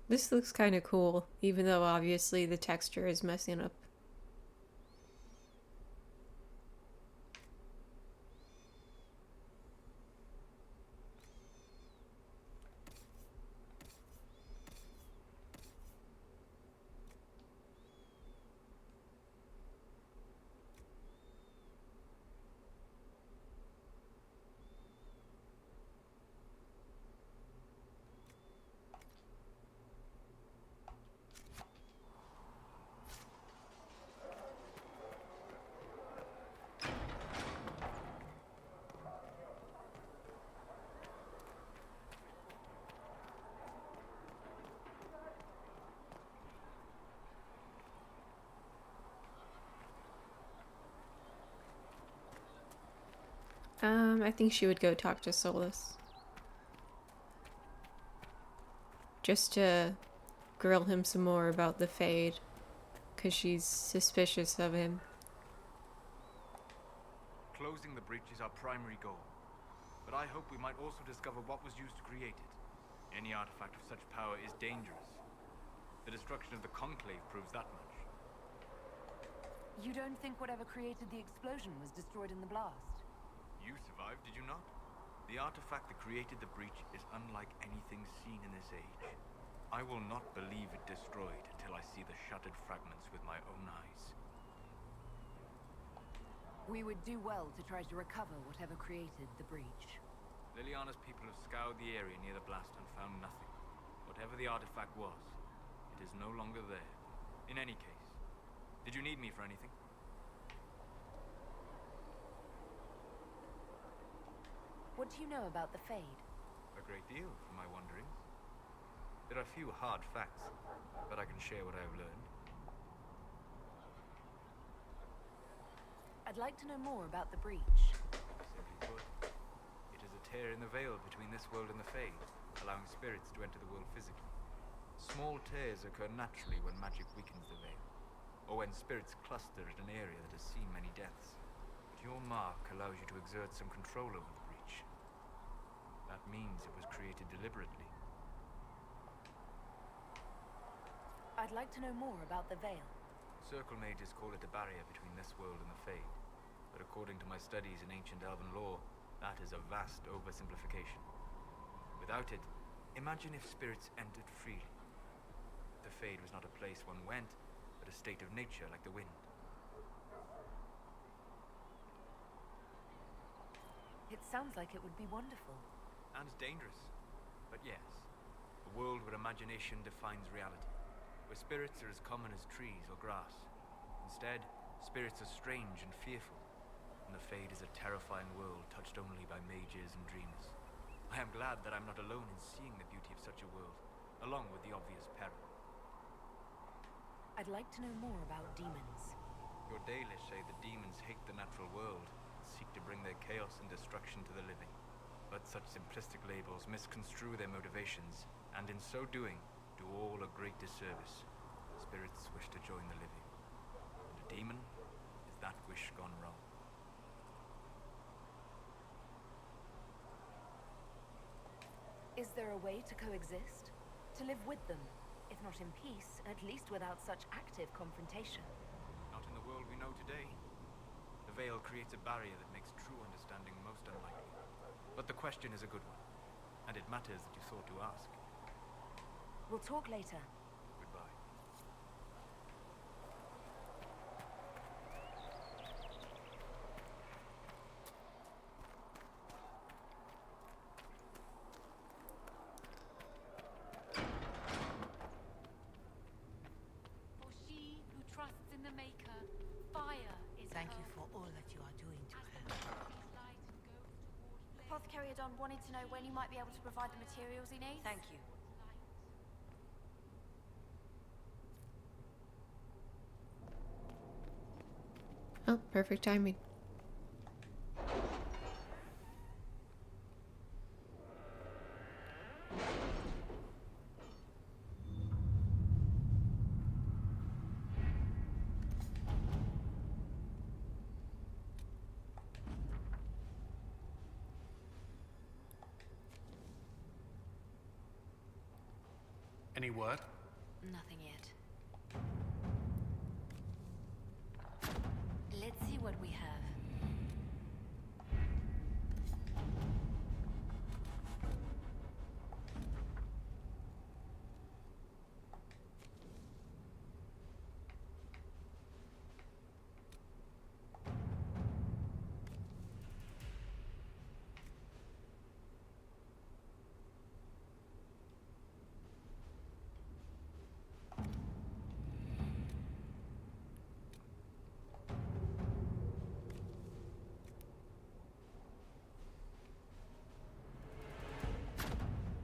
This looks kind of cool, even though obviously the texture is messing up. I think she would go talk to Solus. Just to grill him some more about the Fade. Because she's suspicious of him. Closing the breach is our primary goal. But I hope we might also discover what was used to create it. Any artifact of such power is dangerous. The destruction of the Conclave proves that much. You don't think whatever created the explosion was destroyed in the blast? You survived, did you not? The artifact that created the breach is unlike anything seen in this age. I will not believe it destroyed until I see the shattered fragments with my own eyes. We would do well to try to recover whatever created the breach. Liliana's people have scoured the area near the blast and found nothing. Whatever the artifact was, it is no longer there. In any case, did you need me for anything? What do you know about the Fade? A great deal, from my wanderings. There are few hard facts, but I can share what I have learned. I'd like to know more about the breach. Simply put, it is a tear in the veil between this world and the Fade, allowing spirits to enter the world physically. Small tears occur naturally when magic weakens the veil, or when spirits cluster at an area that has seen many deaths. But your mark allows you to exert some control over the breach. That means it was created deliberately. I'd like to know more about the veil. Circle mages call it a barrier between this world and the Fade. But according to my studies in ancient elven lore, that is a vast oversimplification. Without it, imagine if spirits entered freely. The Fade was not a place one went, but a state of nature like the wind. It sounds like it would be wonderful. And dangerous. But yes, a world where imagination defines reality. Where spirits are as common as trees or grass. Instead, spirits are strange and fearful. And the Fade is a terrifying world touched only by mages and dreamers. I am glad that I'm not alone in seeing the beauty of such a world, along with the obvious peril. I'd like to know more about demons. Your Dalish say the demons hate the natural world and seek to bring their chaos and destruction to the living. But such simplistic labels misconstrue their motivations, and in so doing, do all a great disservice. Spirits wish to join the living, and a demon is that wish gone wrong. Is there a way to coexist? To live with them? If not in peace, at least without such active confrontation. Not in the world we know today. The veil creates a barrier that makes true understanding most unlikely. But the question is a good one, and it matters that you thought to ask. We'll talk later. Goodbye. For she who trusts in the Maker, fire is Thank you her. for all that you are doing to her. Apothecary Adon wanted to know when you might be able to provide the materials he needs. Thank you. Oh, perfect timing. Any Any word? Nothing yet. Let's see what we have.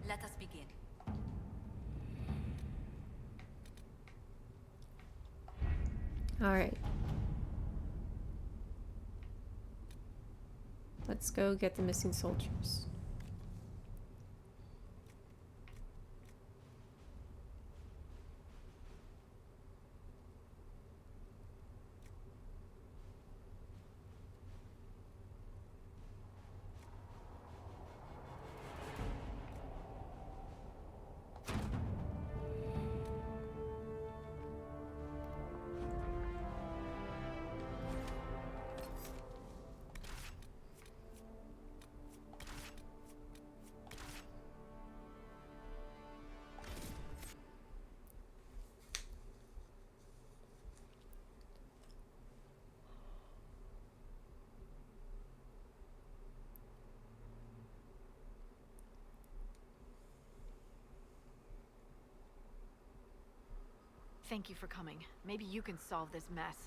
Let us begin. All right. Let's go get the missing soldiers. Thank you for coming. Maybe you can solve this mess.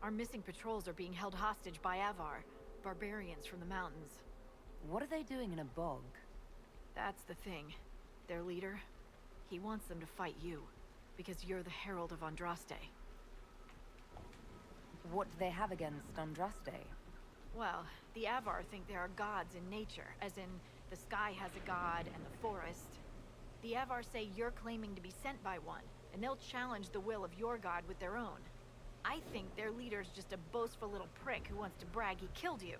Our missing patrols are being held hostage by Avar, barbarians from the mountains. What are they doing in a bog? That's the thing. Their leader, he wants them to fight you, because you're the Herald of Andraste. What do they have against Andraste? Well, the Avar think there are gods in nature, as in the sky has a god and the forest. The Avar say you're claiming to be sent by one, and they'll challenge the will of your god with their own. I think their leader's just a boastful little prick who wants to brag he killed you.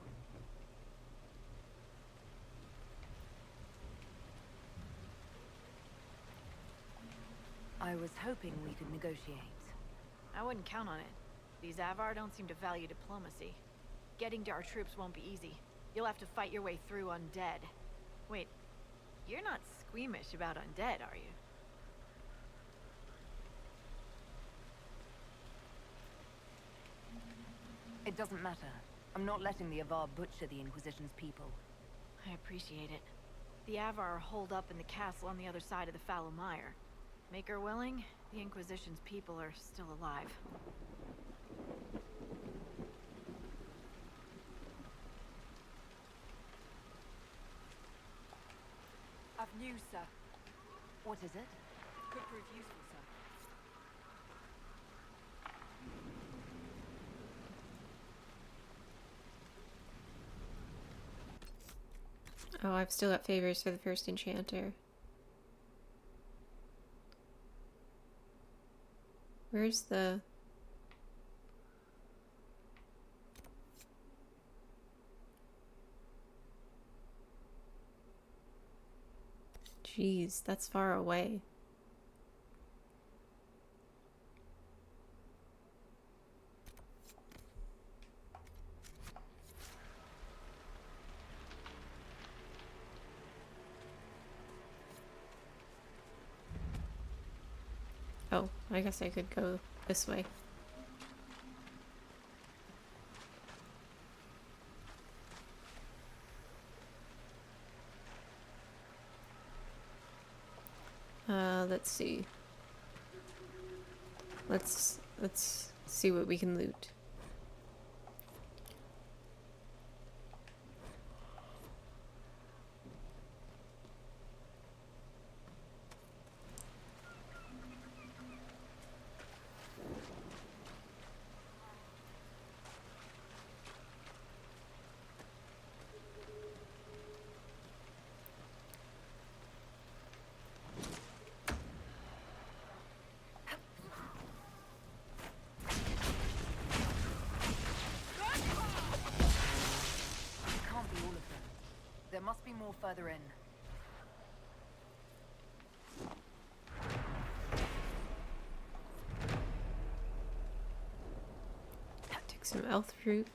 I was hoping we could negotiate. I wouldn't count on it. These Avar don't seem to value diplomacy. Getting to our troops won't be easy. You'll have to fight your way through undead. Wait, you're not squeamish about undead, are you? It doesn't matter. I'm not letting the Avar butcher the Inquisition's people. I appreciate it. The Avar are holed up in the castle on the other side of the fallow mire. Make her willing, the Inquisition's people are still alive. I've news, sir. What is it? Could prove useful, sir. Oh, I've still got favors for the first enchanter. Where's the... Jeez, that's far away. Oh, I guess I could go this way. Let's see. Let's see what we can loot. There must be more further in. Take some elf fruit.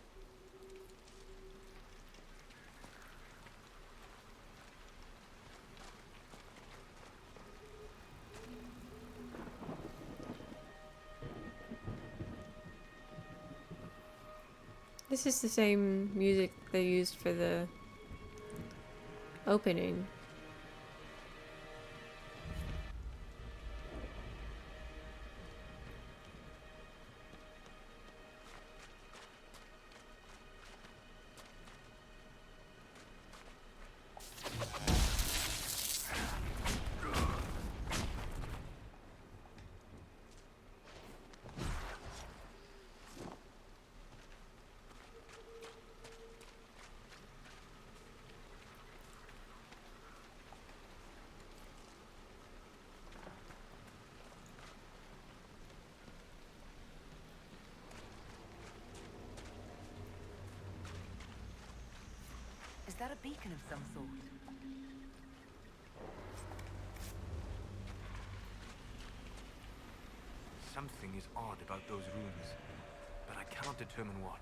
This is the same music they used for the opening. Is that a beacon of some sort? Something is odd about those runes, but I cannot determine what.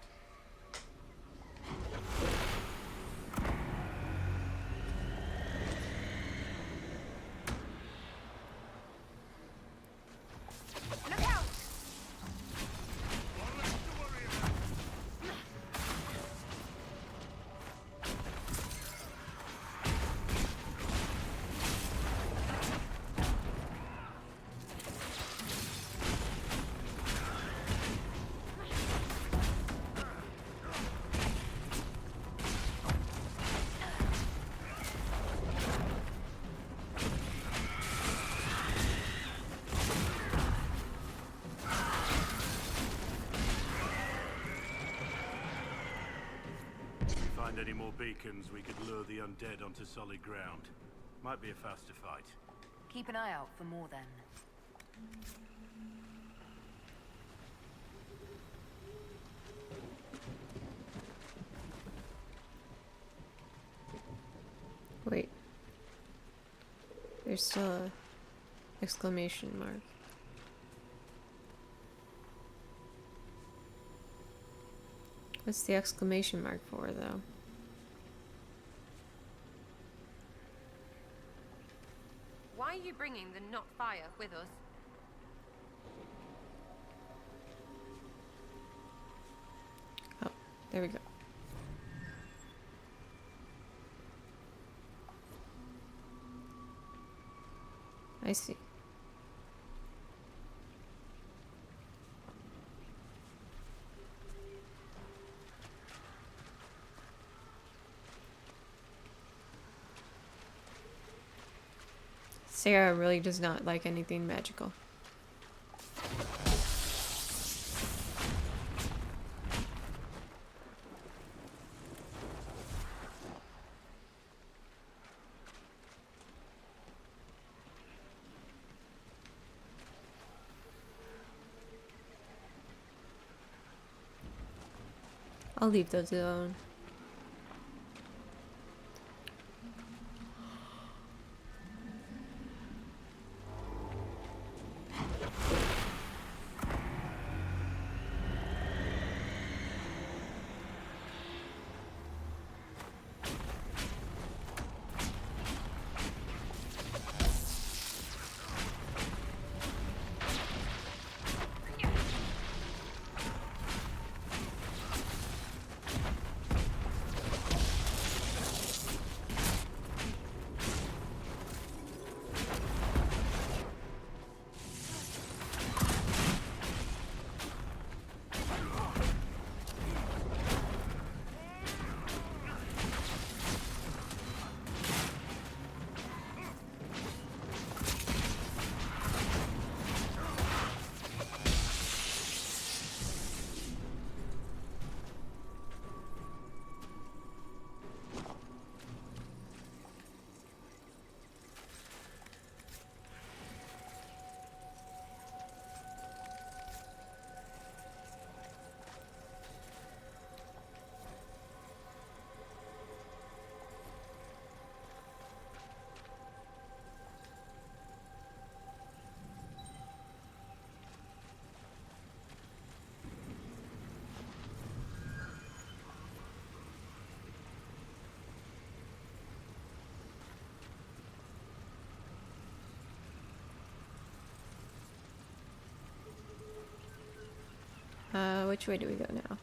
Any more beacons, we could lure the undead onto solid ground. Might be a faster fight. Keep an eye out for more then. Wait. There's still a exclamation mark. What's the exclamation mark for, though? Why are you bringing the not fire with us? Oh, there we go. I see. Sarah really does not like anything magical. I'll leave those alone. Which way do we go now?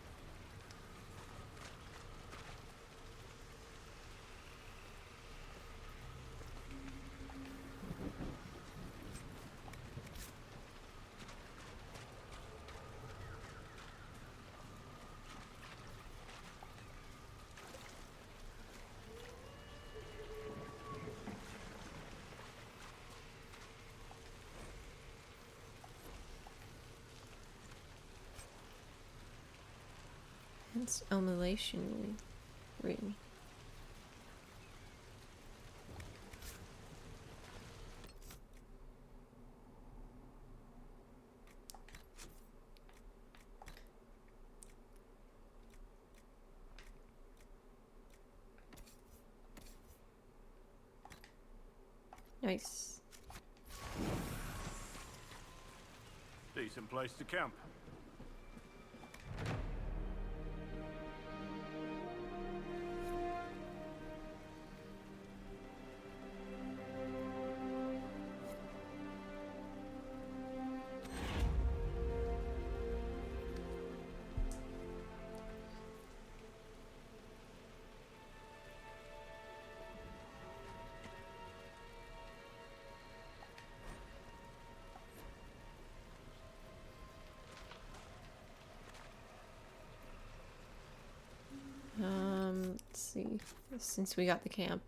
It's emulation room. Nice. Decent place to camp. Let's see. Since we got the camp.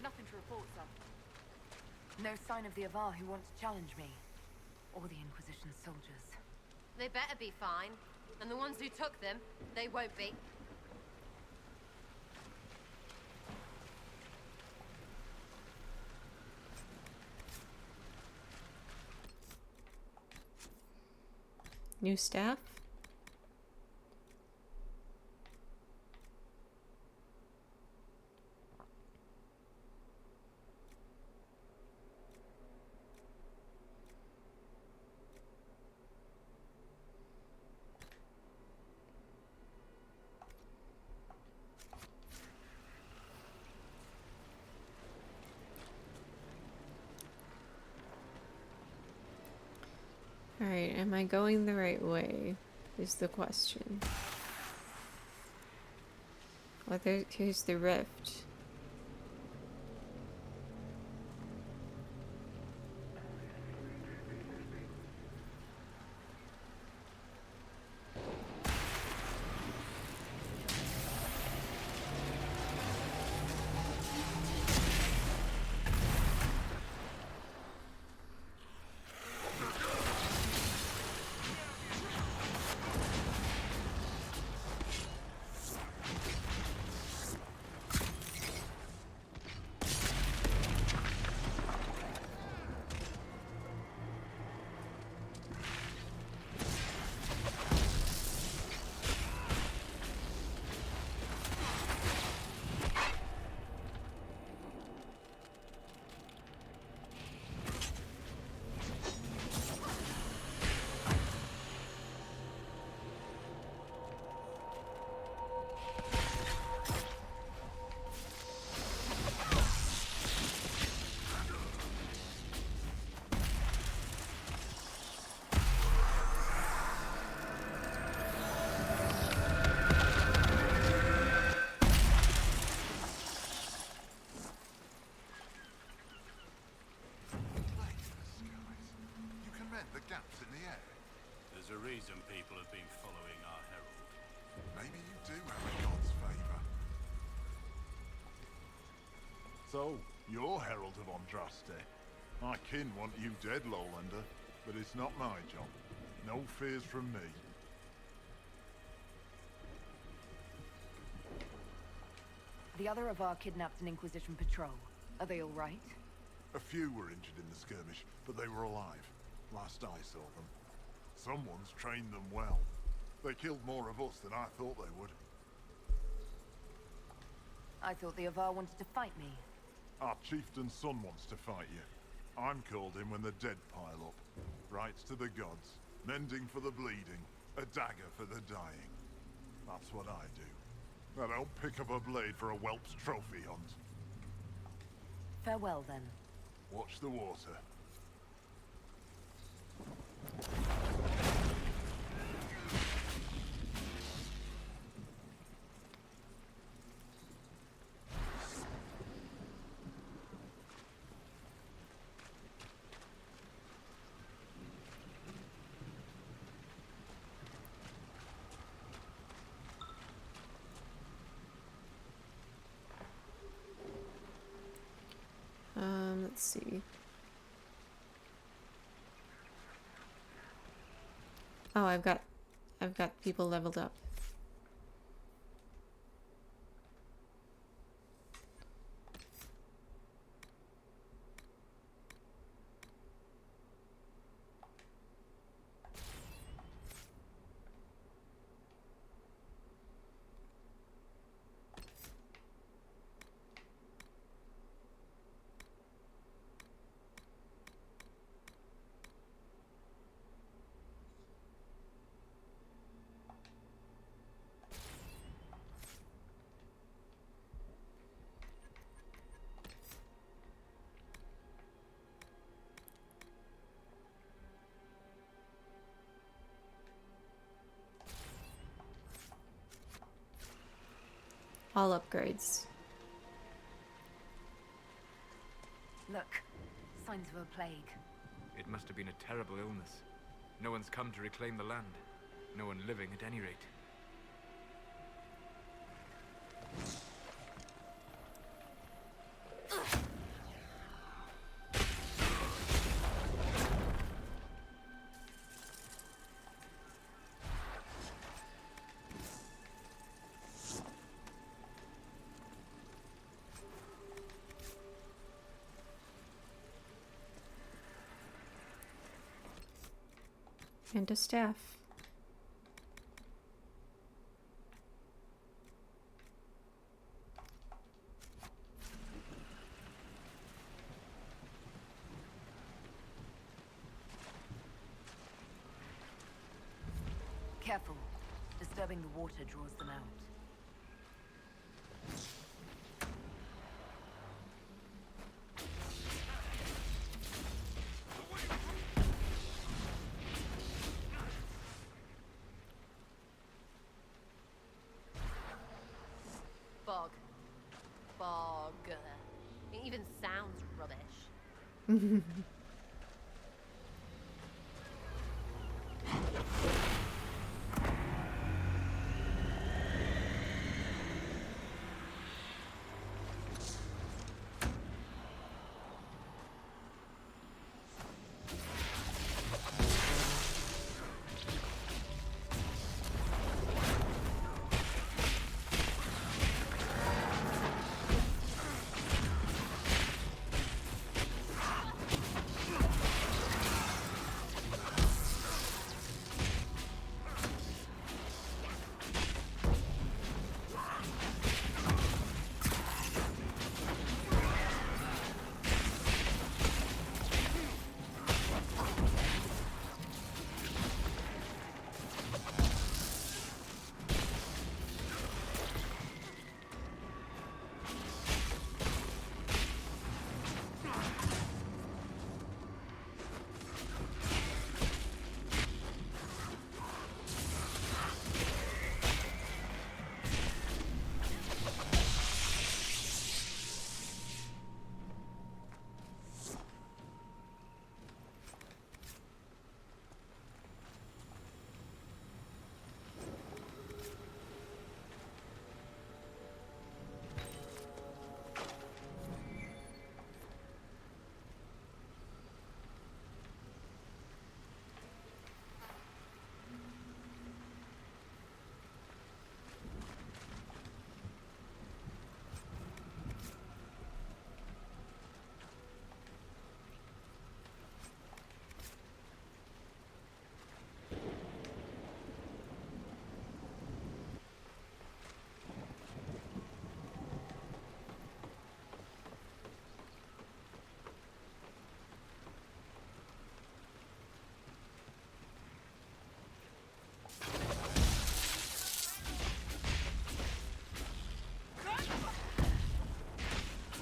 Nothing to report, sir. No sign of the Avar who want to challenge me. Or the Inquisition soldiers. They better be fine. And the ones who took them, they won't be. New staff? Alright, am I going the right way? Is the question. Well, here's the rift. The gaps in the air. There's a reason people have been following our herald. Maybe you do have a god's favor. So, you're Herald of Andraste. My kin want you dead, Lowlander, but it's not my job. No fears from me. The other Avar kidnapped an Inquisition patrol. Are they all right? A few were injured in the skirmish, but they were alive. Last I saw them. Someone's trained them well. They killed more of us than I thought they would. I thought the Avar wanted to fight me. Our chieftain's son wants to fight you. I'm called in when the dead pile up. Rites to the gods, mending for the bleeding, a dagger for the dying. That's what I do. I don't pick up a blade for a whelp's trophy hunt. Farewell, then. Watch the water. Let's see. Oh, I've got people leveled up. All upgrades. Look, signs of a plague. It must have been a terrible illness. No one's come to reclaim the land. No one living, at any rate. And a staff. Careful. Disturbing the water draws them out. Bog. Bog. It even sounds rubbish.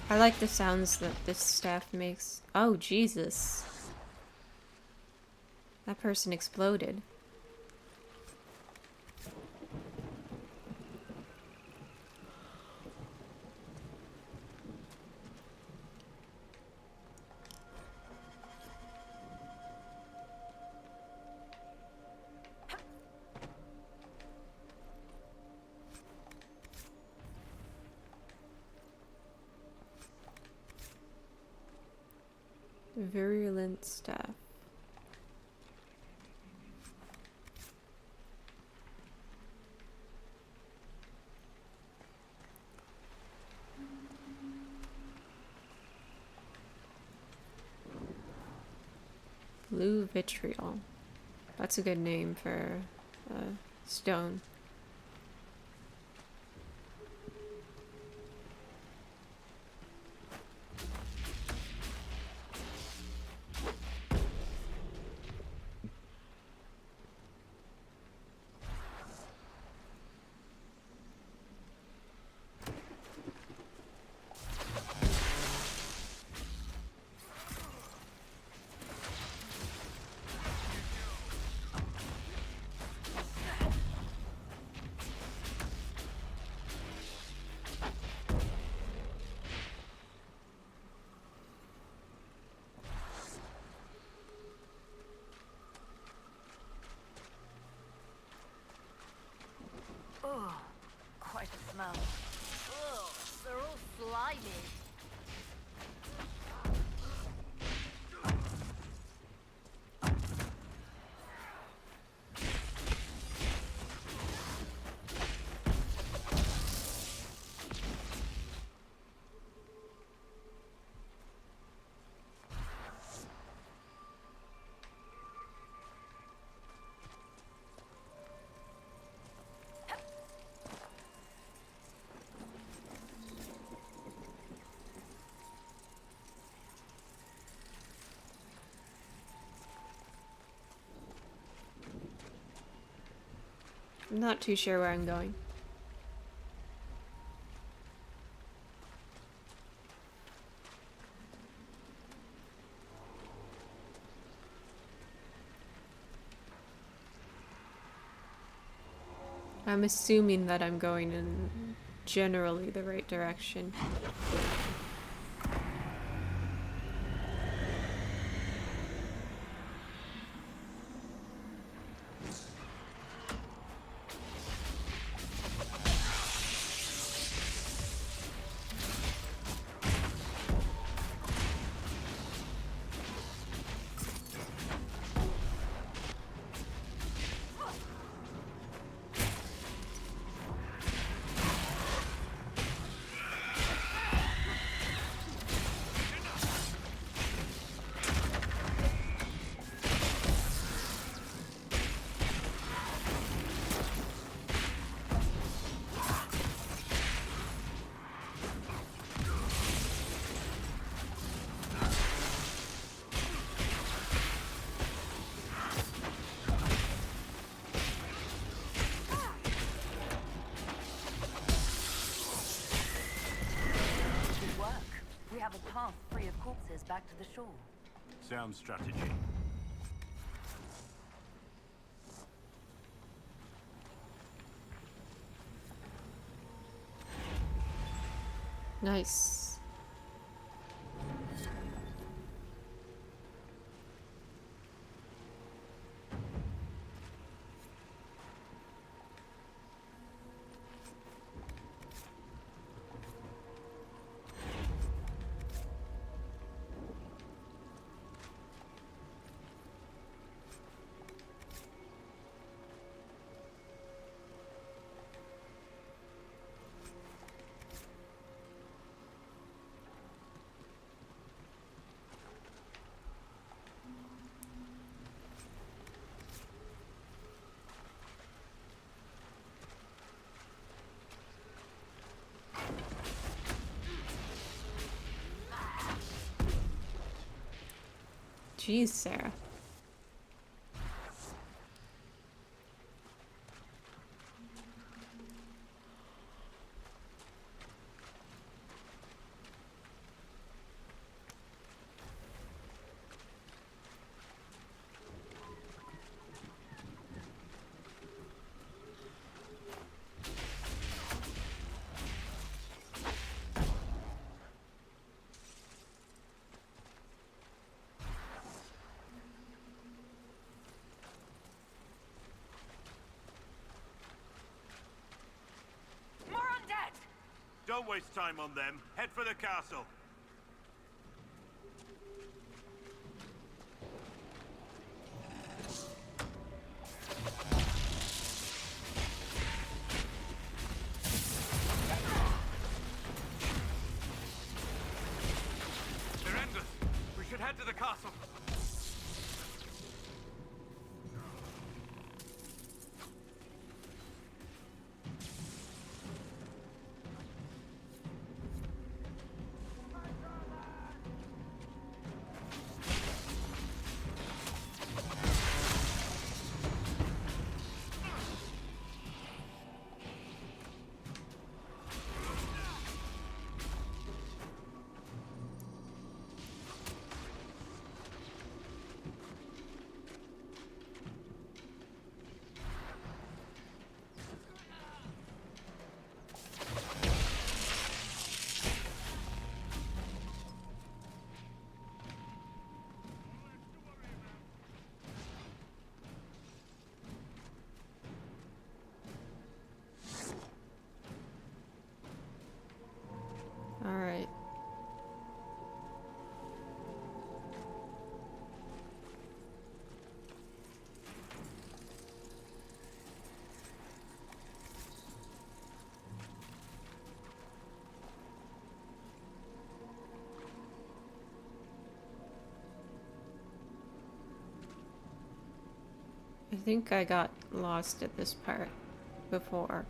I like the sounds that this staff makes. Oh, Jesus. That person exploded. Virulent staff. Blue vitriol. That's a good name for stone. Oh, quite a smell. Ugh, they're all slimy. I'm not too sure where I'm going. I'm assuming that I'm going in generally the right direction. path free of corpses back to the shore. Sound strategy. Nice. Jeez, Sarah. Don't waste time on them. Head for the castle. They're endless. We should head to the castle. Alright. I think I got lost at this part before.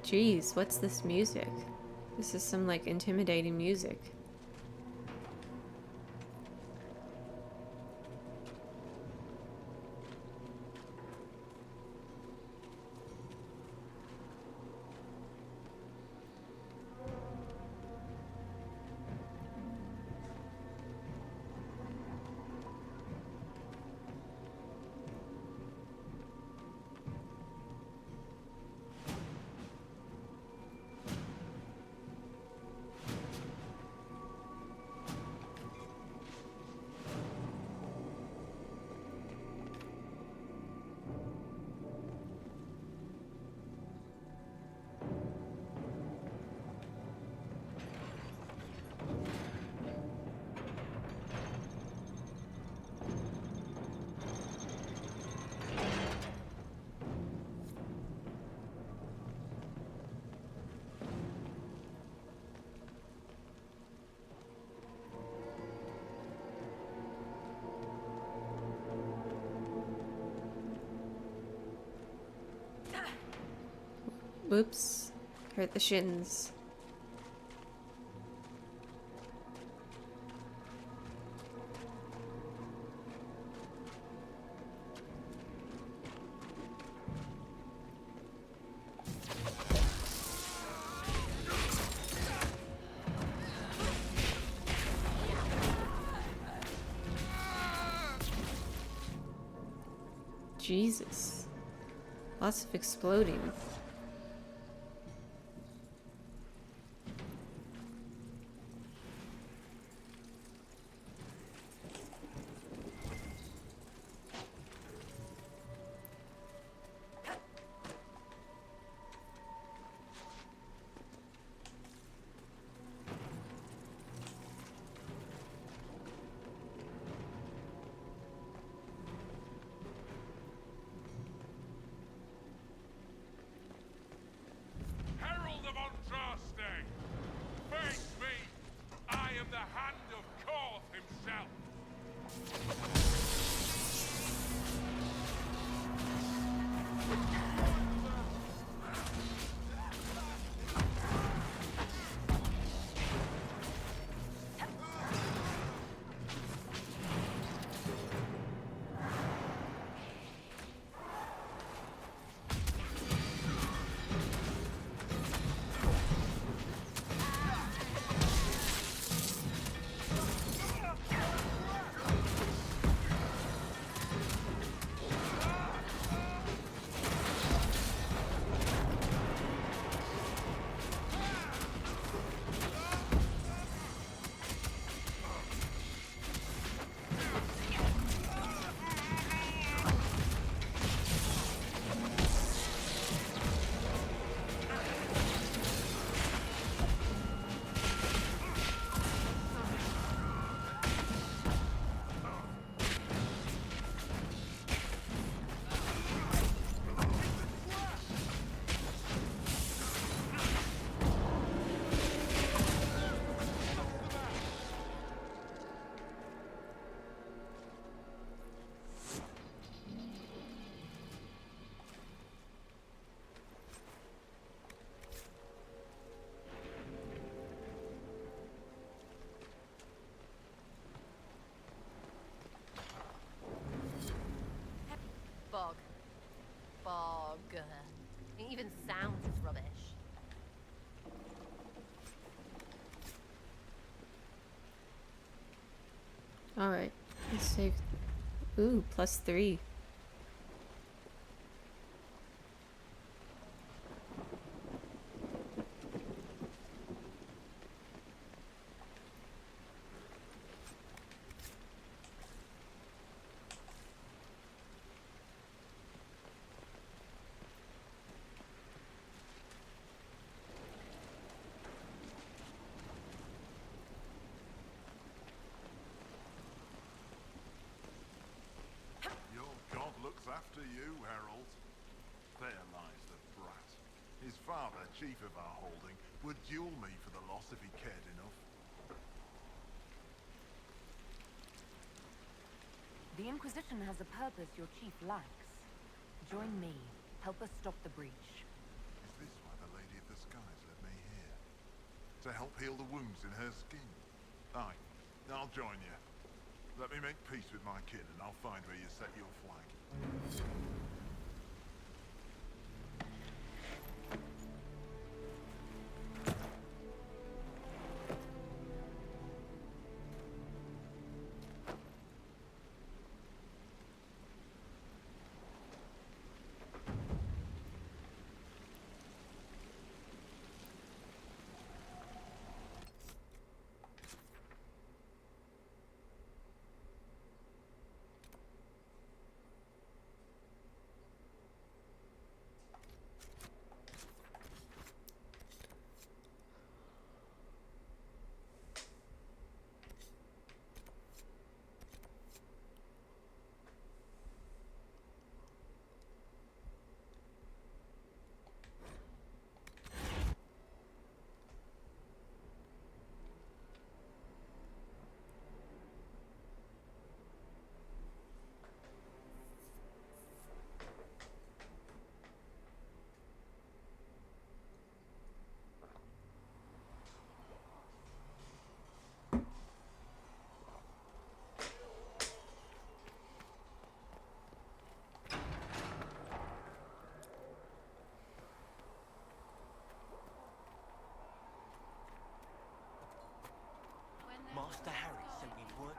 Jeez, what's this music? This is some, like, intimidating music. Whoops. Hurt the shins. Jesus. Lots of exploding. Save. Ooh, +3. Your god looks after you, Herald. There lies the brat. His father, chief of our holding, would duel me for the loss if he cared enough. The Inquisition has a purpose your chief lacks. Join me. Help us stop the breach. Is this why the Lady of the Skies led me here? To help heal the wounds in her skin? Aye, I'll join you. Let me make peace with my kin and I'll find where you set your flag. Master Harry sent me word.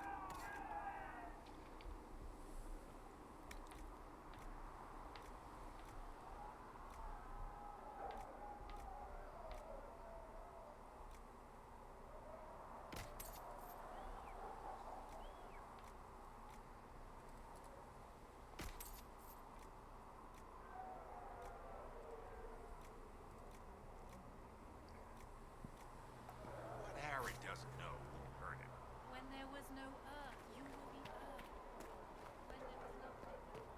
What Harry doesn't know won't hurt him. When there was no earth, you will be earth. When there was nothing, you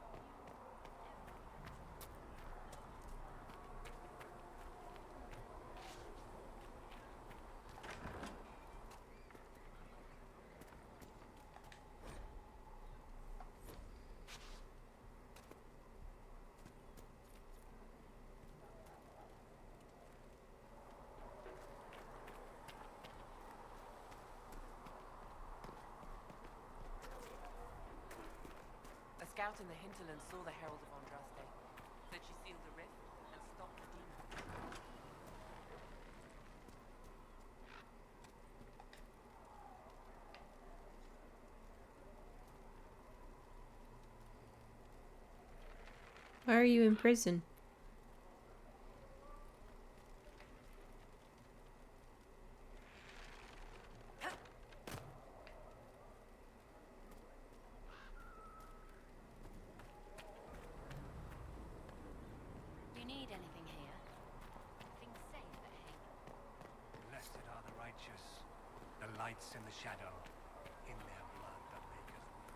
A scout in the hinterland saw the Herald of Andraste. Said she sealed the rift and stopped the demon. Why are you in prison? You need anything here? Things safe at Hague. Blessed are the righteous, the lights in the shadow, in their blood that maketh war.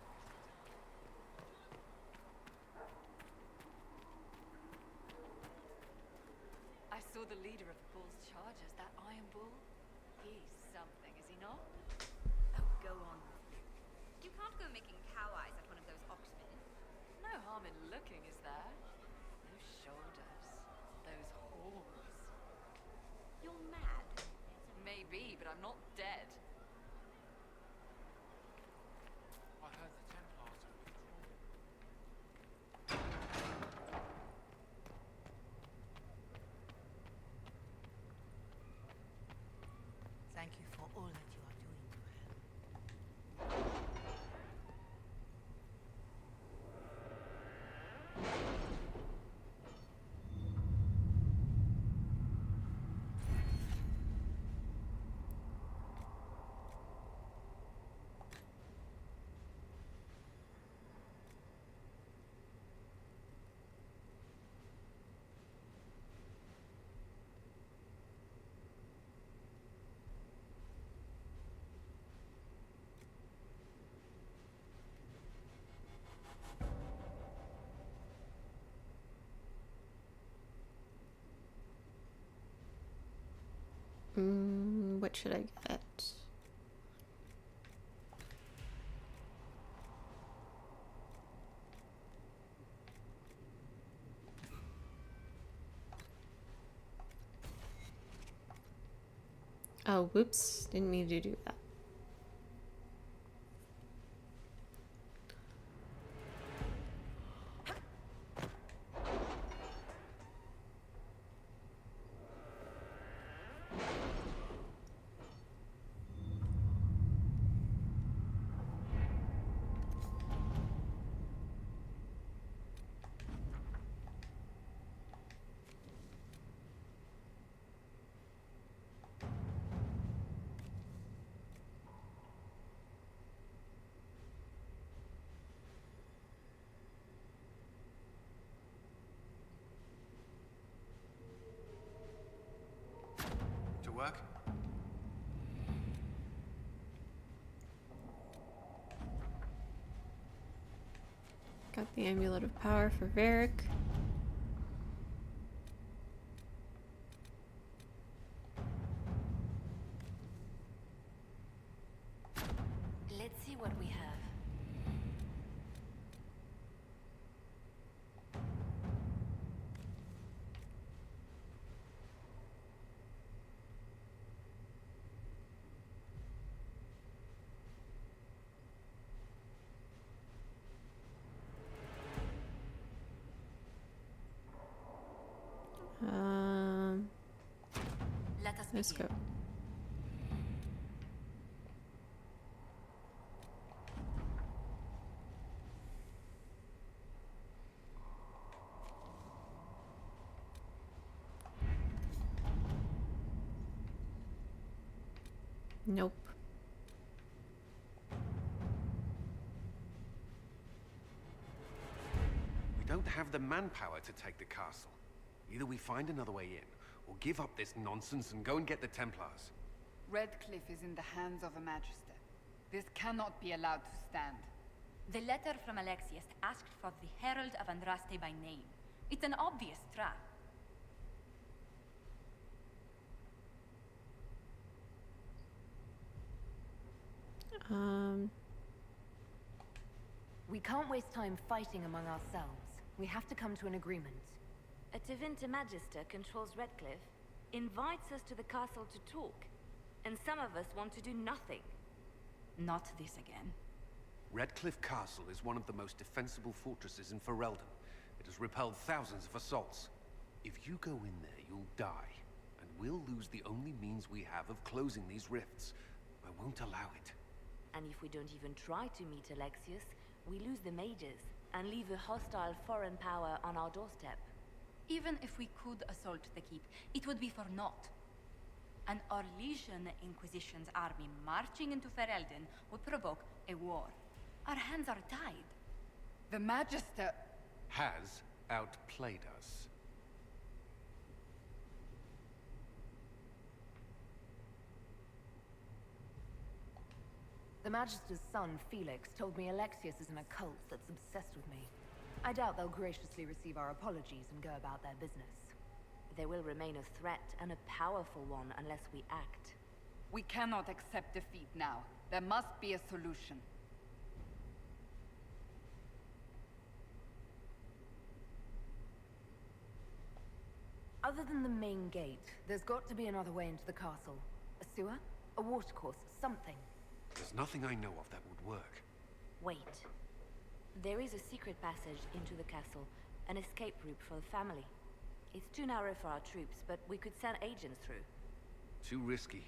I saw the leader of the Bull's chargers, that Iron Bull. He's something, is he not? Oh, go on. You can't go making cow eyes at one of those oxmen. No harm in looking, is there? Those shoulders, those horns. You're mad. Maybe, but I'm not dead. I heard the Templars are withdrawn. Thank you for all that you are doing to help. What should I get? Oh, whoops. Didn't mean to do that. To work? Got the Amulet of Power for Varric. Let's see what we have. Let's go. Nope. We don't have the manpower to take the castle. Either we find another way in, or give up this nonsense and go and get the Templars. Redcliffe is in the hands of a Magister. This cannot be allowed to stand. The letter from Alexius asked for the Herald of Andraste by name. It's an obvious trap. We can't waste time fighting among ourselves. We have to come to an agreement. A Tevinter Magister controls Redcliffe, invites us to the castle to talk, and some of us want to do nothing. Not this again. Redcliffe Castle is one of the most defensible fortresses in Ferelden. It has repelled thousands of assaults. If you go in there, you'll die, and we'll lose the only means we have of closing these rifts. I won't allow it. And if we don't even try to meet Alexius, we lose the mages, and leave a hostile foreign power on our doorstep. Even if we could assault the keep, it would be for naught. An Orlesian Inquisition's army marching into Ferelden would provoke a war. Our hands are tied. The Magister has outplayed us. The Magister's son, Felix, told me Alexius is in a cult that's obsessed with me. I doubt they'll graciously receive our apologies and go about their business. There will remain a threat, and a powerful one, unless we act. We cannot accept defeat now. There must be a solution. Other than the main gate, there's got to be another way into the castle. A sewer? A watercourse? Something. There's nothing I know of that would work. Wait. There is a secret passage into the castle, an escape route for the family. It's too narrow for our troops, but we could send agents through. Too risky.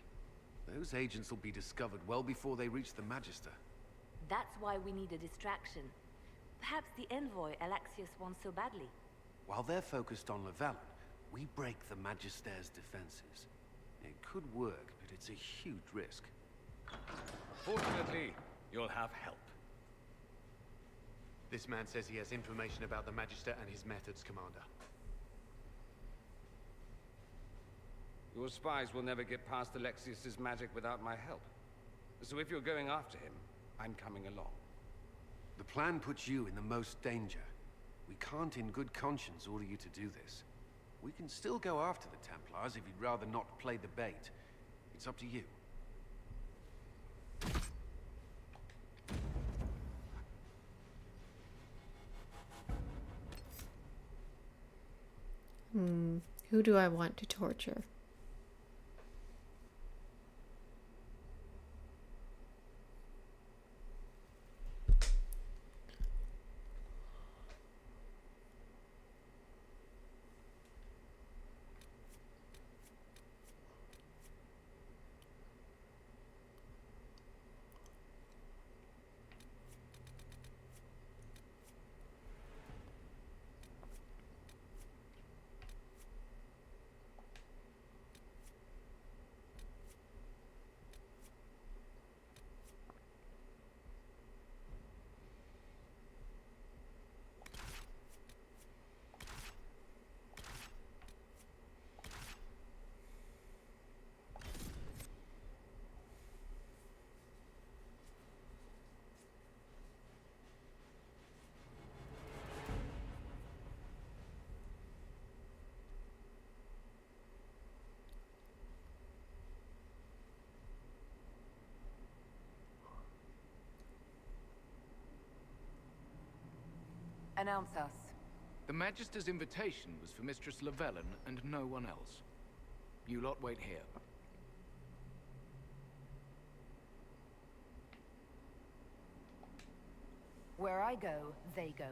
Those agents will be discovered well before they reach the Magister. That's why we need a distraction. Perhaps the envoy Alexius wants so badly. While they're focused on Levellan, we break the Magister's defenses. It could work, but it's a huge risk. Fortunately, you'll have help. This man says he has information about the Magister and his methods, Commander. Your spies will never get past Alexius's magic without my help. So if you're going after him, I'm coming along. The plan puts you in the most danger. We can't in good conscience order you to do this. We can still go after the Templars if you'd rather not play the bait. It's up to you. Who do I want to torture? Announce us. The Magister's invitation was for Mistress Llewellyn and no one else. You lot wait here. Where I go, they go.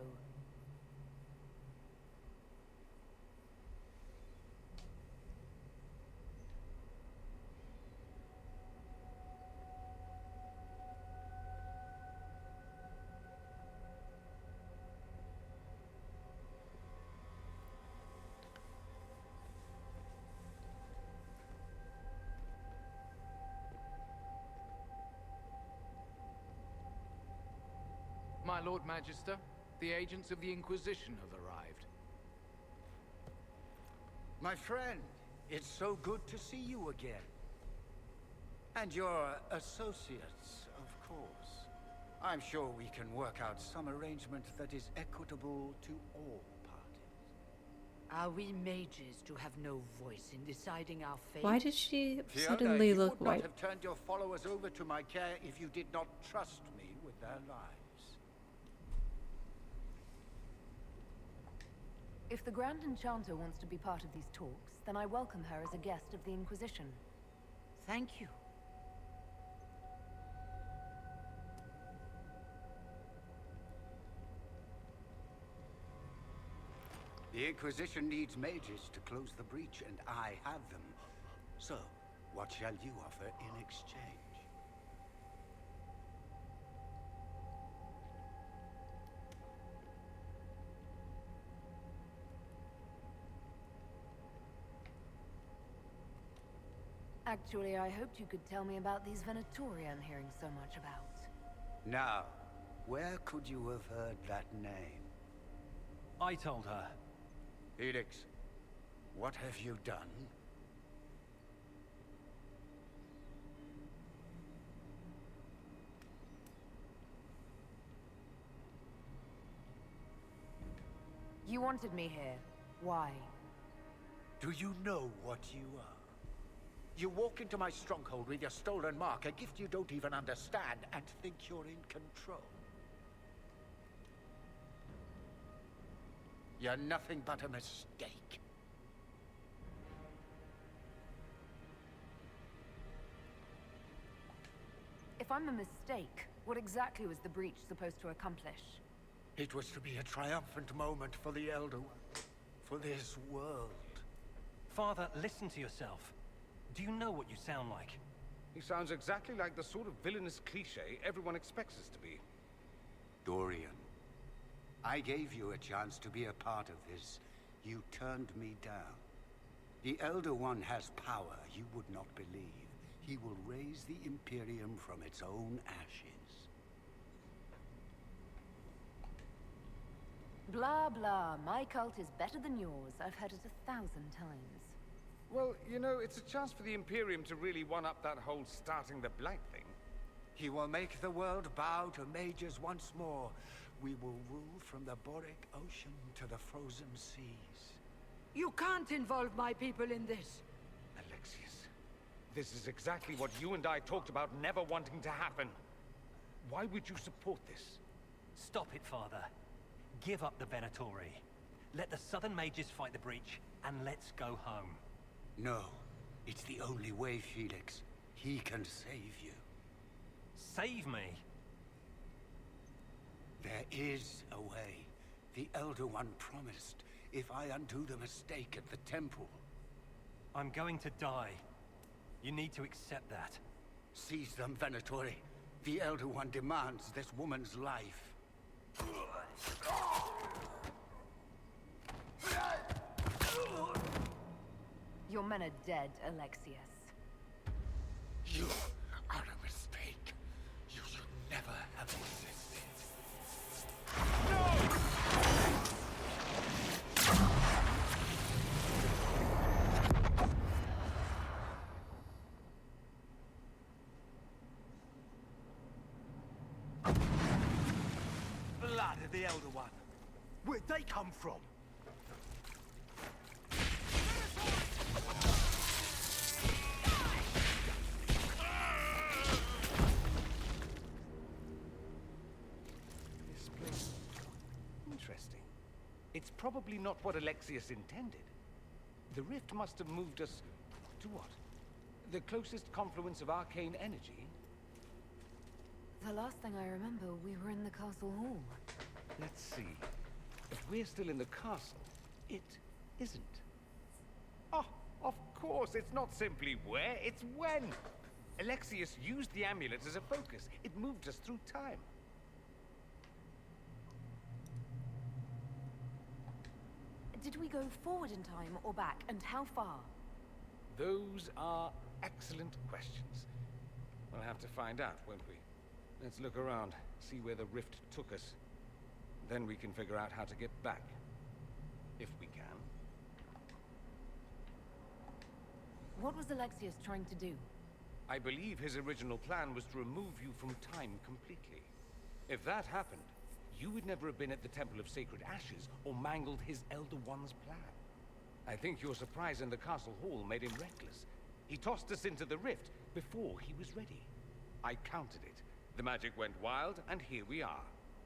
My Lord Magister, the agents of the Inquisition have arrived. My friend, it's so good to see you again. And your associates, of course. I'm sure we can work out some arrangement that is equitable to all parties. Are we mages to have no voice in deciding our fate? Why did she Fiona, suddenly you look would not white? have turned your followers over to my care if you did not trust me with their lives. If the Grand Enchanter wants to be part of these talks, then I welcome her as a guest of the Inquisition. Thank you. The Inquisition needs mages to close the breach, and I have them. So, what shall you offer in exchange? Actually, I hoped you could tell me about these Venatori I'm hearing so much about. Now, where could you have heard that name? I told her. Felix, what have you done? You wanted me here. Why? Do you know what you are? You walk into my stronghold with your stolen mark, a gift you don't even understand, and think you're in control. You're nothing but a mistake. If I'm a mistake, what exactly was the breach supposed to accomplish? It was to be a triumphant moment for the Elder One, for this world. Father, listen to yourself. Do you know what you sound like? He sounds exactly like the sort of villainous cliché everyone expects us to be. Dorian, I gave you a chance to be a part of this. You turned me down. The Elder One has power you would not believe. He will raise the Imperium from its own ashes. Blah, blah. My cult is better than yours. I've heard it 1,000 times. Well, you know, it's a chance for the Imperium to really one-up that whole starting the Blight thing. He will make the world bow to mages once more. We will rule from the Boric Ocean to the frozen seas. You can't involve my people in this. Alexius, This is exactly what you and I talked about never wanting to happen. Why would you support this? Stop it, Father. Give up the Venatori. Let the Southern Mages fight the breach, and let's go home. No. It's the only way, Felix. He can save you. Save me? There is a way. The Elder One promised, if I undo the mistake at the temple. I'm going to die. You need to accept that. Seize them, Venatori. The Elder One demands this woman's life. Your men are dead, Alexius. You are a mistake. You should never have existed. Blood of the Elder One. Where'd they come from? This place... Interesting. It's probably not what Alexius intended. The rift must have moved us... to what? The closest confluence of arcane energy? The last thing I remember, we were in the castle hall. Let's see. If we're still in the castle, it isn't. Oh, of course, it's not simply where, it's when. Alexius used the amulet as a focus. It moved us through time. Did we go forward in time or back, and how far? Those are excellent questions. We'll have to find out, won't we? Let's look around, see where the rift took us. Then we can figure out how to get back. If we can. What was Alexius trying to do? I believe his original plan was to remove you from time completely. If that happened, you would never have been at the Temple of Sacred Ashes or mangled his Elder One's plan. I think your surprise in the castle hall made him reckless. He tossed us into the rift before he was ready. I counted it. The magic went wild, and here we are.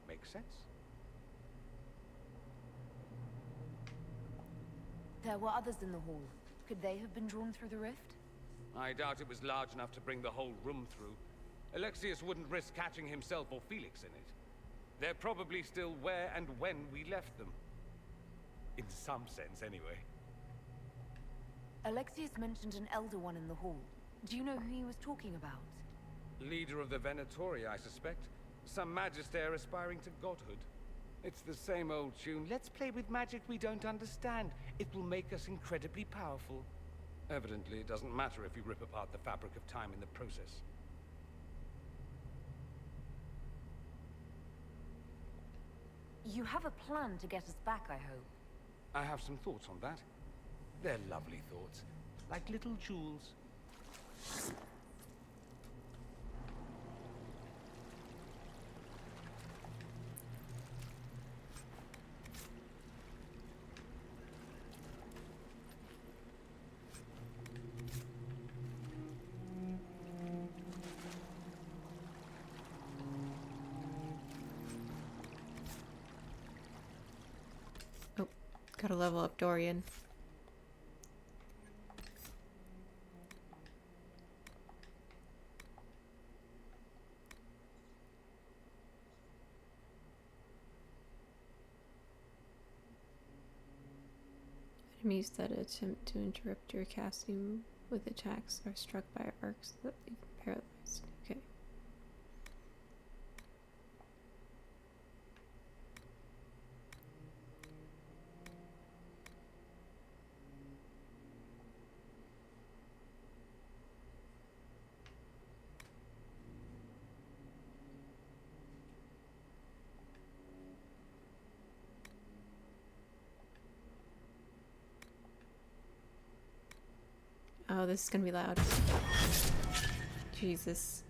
Make sense? There were others in the hall. Could they have been drawn through the rift? I doubt it was large enough to bring the whole room through. Alexius wouldn't risk catching himself or Felix in it. They're probably still where and when we left them. In some sense, anyway. Alexius mentioned an Elder One in the hall. Do you know who he was talking about? Leader of the Venatori, I suspect. Some magister aspiring to godhood. It's the same old tune. Let's play with magic we don't understand. It will make us incredibly powerful. Evidently, it doesn't matter if you rip apart the fabric of time in the process. You have a plan to get us back, I hope. I have some thoughts on that. They're lovely thoughts. Like little jewels. Gotta level up Dorian. Enemies that attempt to interrupt your casting with attacks are struck by arcs that leave them paralyzed. Okay. Oh, this is gonna be loud. Jesus.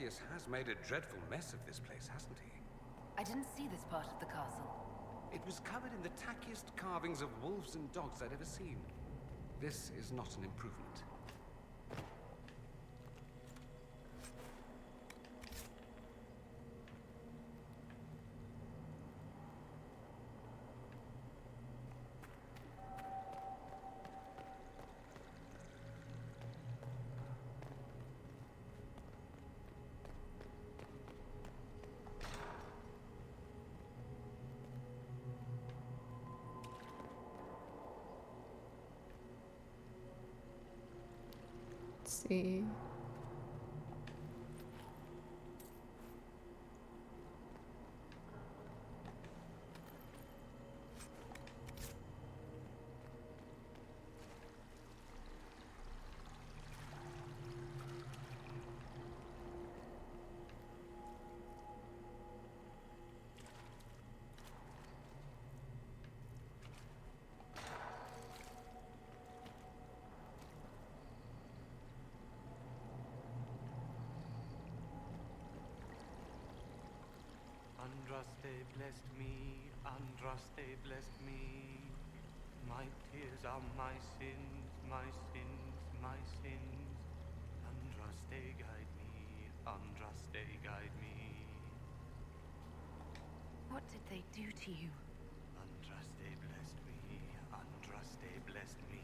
Alexius has made a dreadful mess of this place, hasn't he? I didn't see this part of the castle. It was covered in the tackiest carvings of wolves and dogs I'd ever seen. This is not an improvement. Let's see. Andraste blessed me, Andraste blessed me. My tears are my sins, my sins, my sins. Andraste guide me, Andraste guide me. What did they do to you? Andraste blessed me, Andraste blessed me.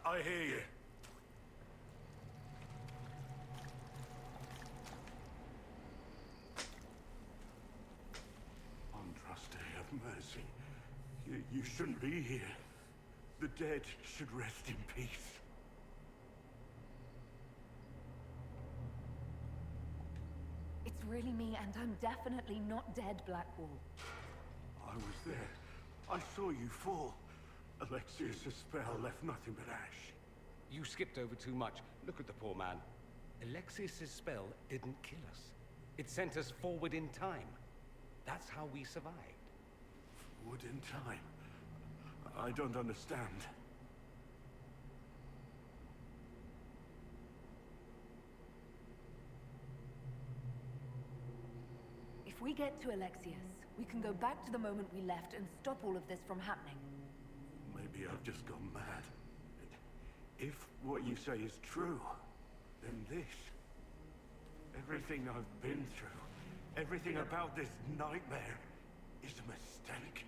I hear you. Andraste, have mercy. You shouldn't be here. The dead should rest in peace. It's really me, and I'm definitely not dead, Blackwall. I was there. I saw you fall. Alexius' spell left nothing but ash. You skipped over too much. Look at the poor man. Alexius' spell didn't kill us. It sent us forward in time. That's how we survived. Forward in time? I don't understand. If we get to Alexius, we can go back to the moment we left and stop all of this from happening. Maybe I've just gone mad. If what you say is true, then this... everything I've been through, everything about this nightmare is a mistake.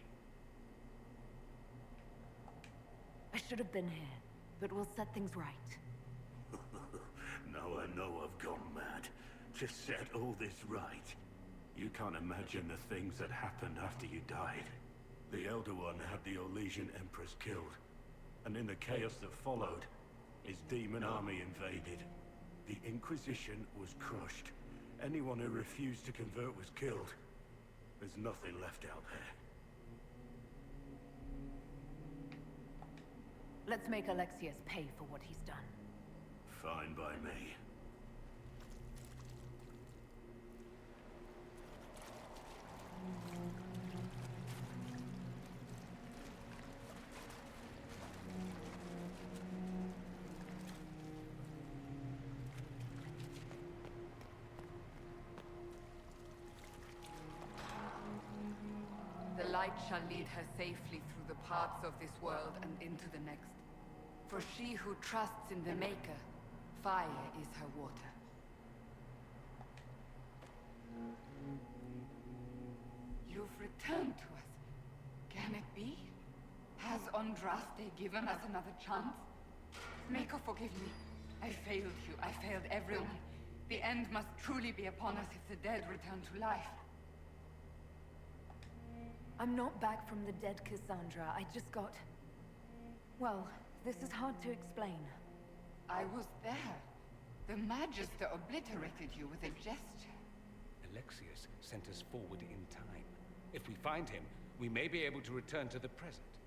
I should have been here, but we'll set things right. Now I know I've gone mad. To set all this right. You can't imagine the things that happened after you died. The Elder One had the Orlesian Empress killed. And in the chaos that followed, his demon army invaded. The Inquisition was crushed. Anyone who refused to convert was killed. There's nothing left out there. Let's make Alexius pay for what he's done. Fine by me. The light shall lead her safely through the paths of this world and into the next. For she who trusts in the Maker, fire is her water. You've returned to us. Can it be? Has Andraste given us another chance? Maker, forgive me. I failed you. I failed everyone. The end must truly be upon us if the dead return to life. I'm not back from the dead, Cassandra. I just got... Well, this is hard to explain. I was there. The Magister obliterated you with a gesture. Alexius sent us forward in time. If we find him, we may be able to return to the present.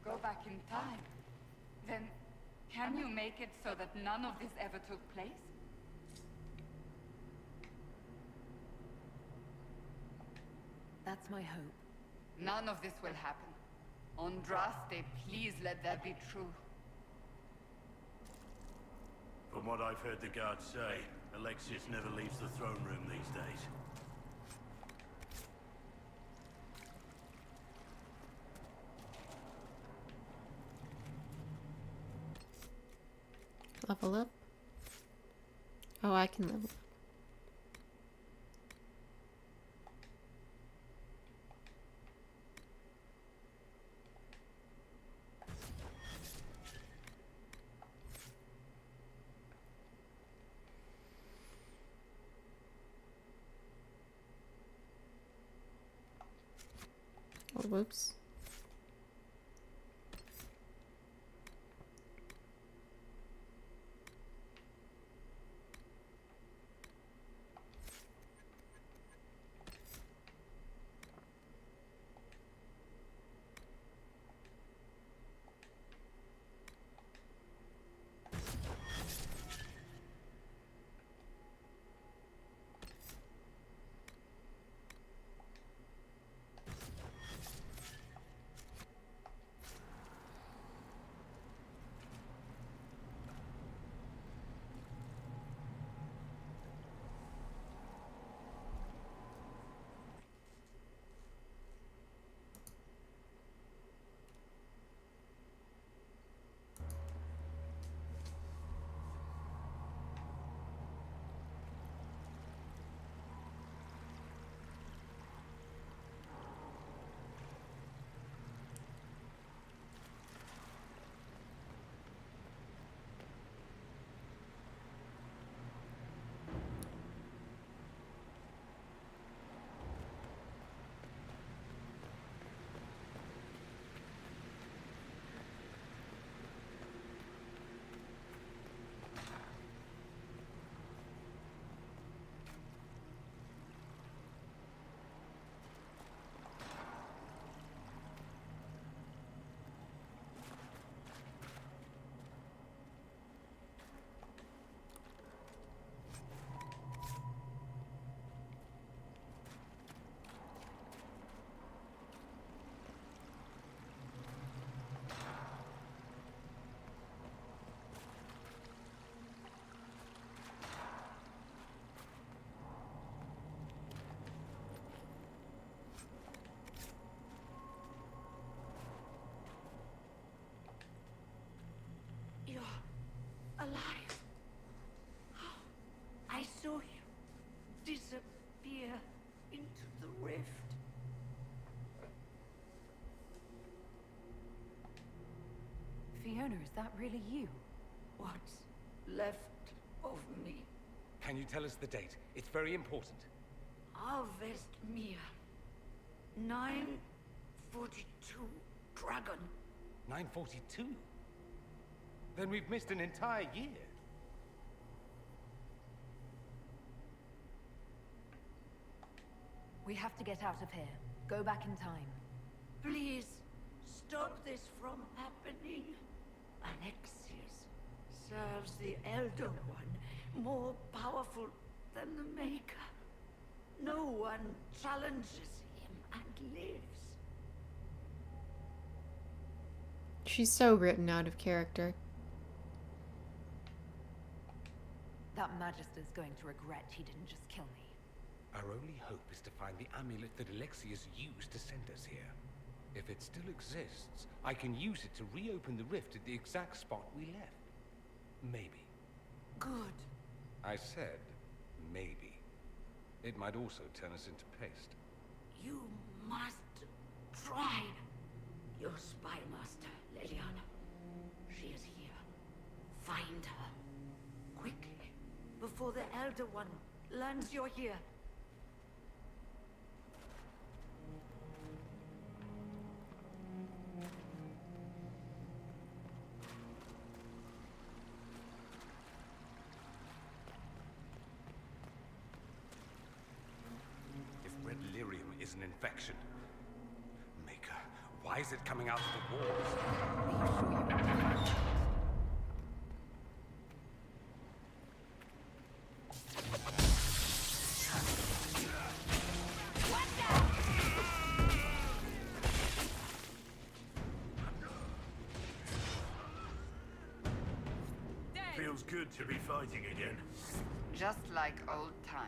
Go back in time. Then, can you make it so that none of this ever took place? That's my hope. None of this will happen. Andraste, please let that be true. From what I've heard the guards say, Alexius never leaves the throne room these days. Level up? Oh, I can level up. Oh, whoops. Alive. I saw you disappear into the rift. Fiona, is that really you? What's left of me? Can you tell us the date? It's very important. Harvest Mir. 942 Dragon. 942? Then we've missed an entire year. We have to get out of here. Go back in time. Please, stop this from happening. Alexius serves the Elder One, more powerful than the Maker. No one challenges him and lives. She's so written out of character. That Magister's going to regret he didn't just kill me. Our only hope is to find the amulet that Alexius used to send us here. If it still exists, I can use it to reopen the rift at the exact spot we left. Maybe. Good. I said, maybe. It might also turn us into paste. You must try. Your spy master, Leliana. She is here. Find her. Quickly. Before the Elder One learns you're here. If red lyrium is an infection, Maker, why is it coming out of the walls? Feels good to be fighting again. Just like old times.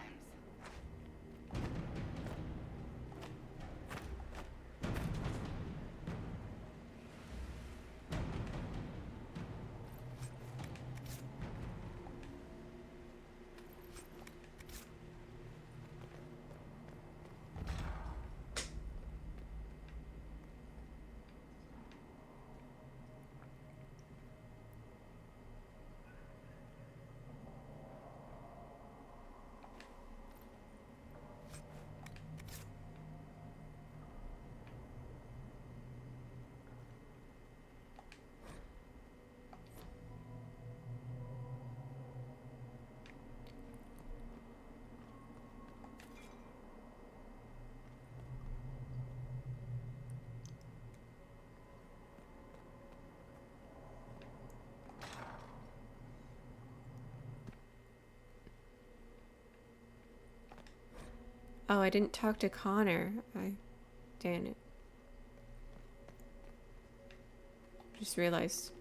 Oh, I didn't talk to Connor. Damn it. Just realized.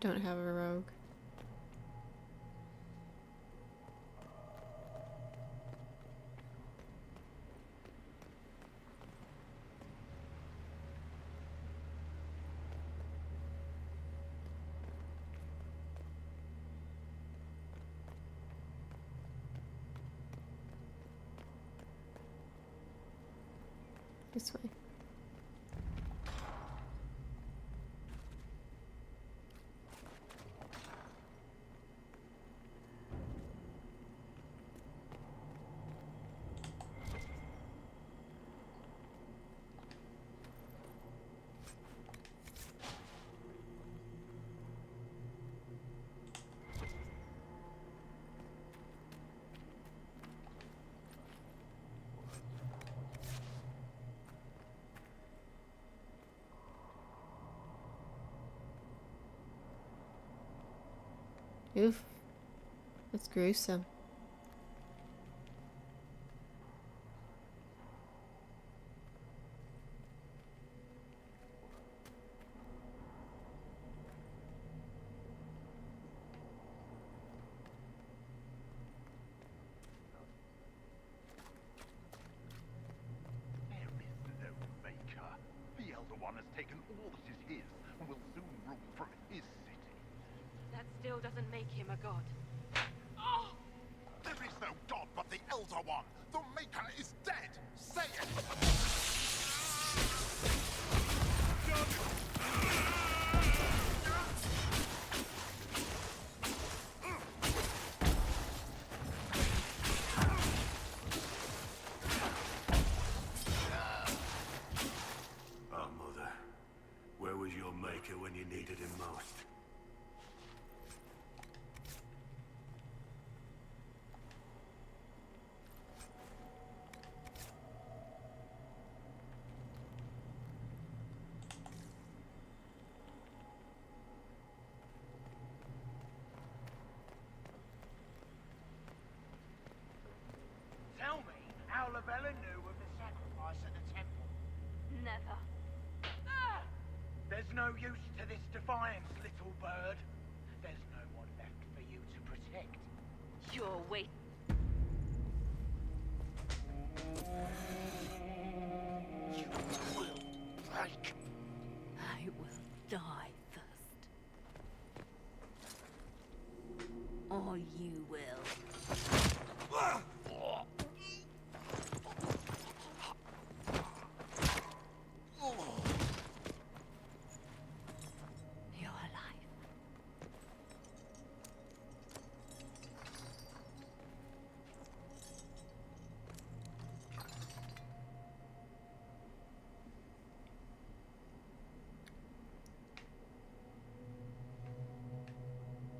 Don't have a rogue. This way. Oof. That's gruesome. There is no Maker. The Elder One has taken all that is his and will soon rule from his city. That still doesn't make him a god. There is no god but the Elder One. The Maker is dead. Say it. troublemaker when you needed him most. Tell me how Lavella knew of the sacrifice at the temple. Never. There's no use to this defiance, little bird. There's no one left for you to protect. You're waiting. You will break. I will die first. Or you will. You're alive.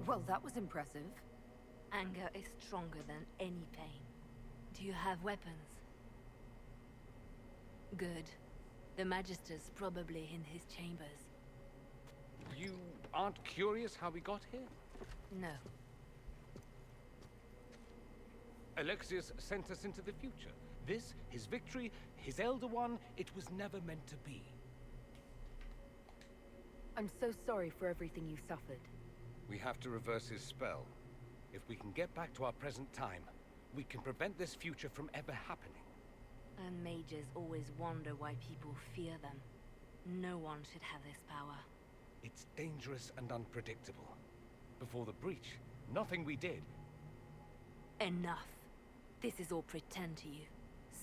Well, that was impressive. Anger is stronger than any pain. Do you have weapons? Good. The Magister's probably in his chambers. You aren't curious how we got here? No. Alexius sent us into the future. This, his victory, his Elder One, it was never meant to be. I'm so sorry for everything you suffered. We have to reverse his spell. If we can get back to our present time, we can prevent this future from ever happening. And mages always wonder why people fear them. No one should have this power. It's dangerous and unpredictable. Before the breach, nothing we did. Enough. This is all pretend to you.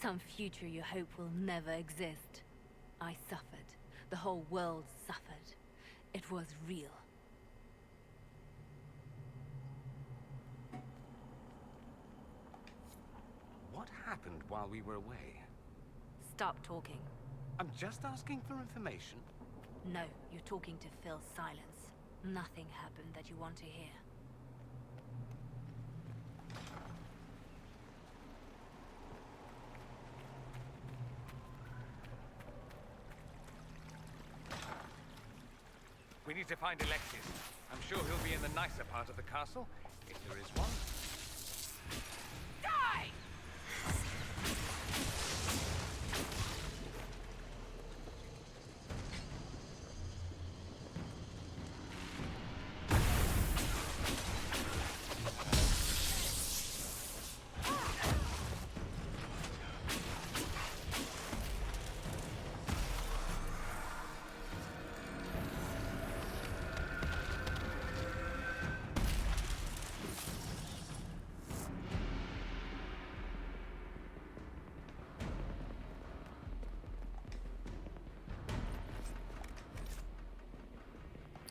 Some future you hope will never exist. I suffered. The whole world suffered. It was real. What happened while we were away? Stop talking. I'm just asking for information. No, you're talking to fill silence. Nothing happened that you want to hear. We need to find Alexius. I'm sure he'll be in the nicer part of the castle, if there is one. Die!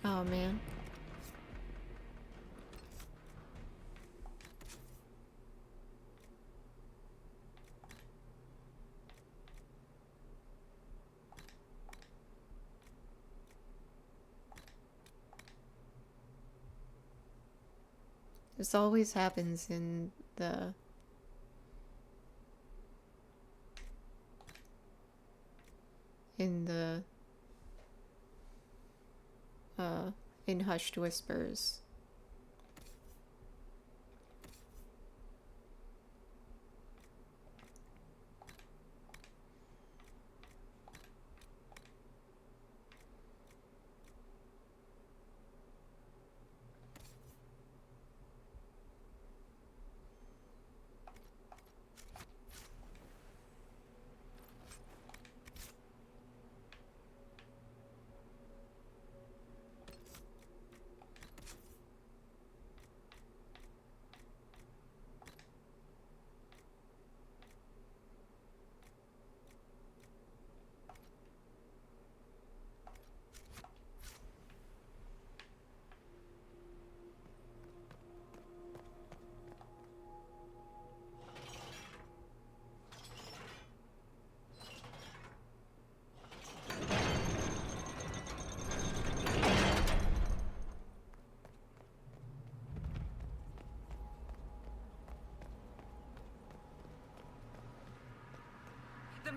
Oh man. This always happens in the in Hushed Whispers.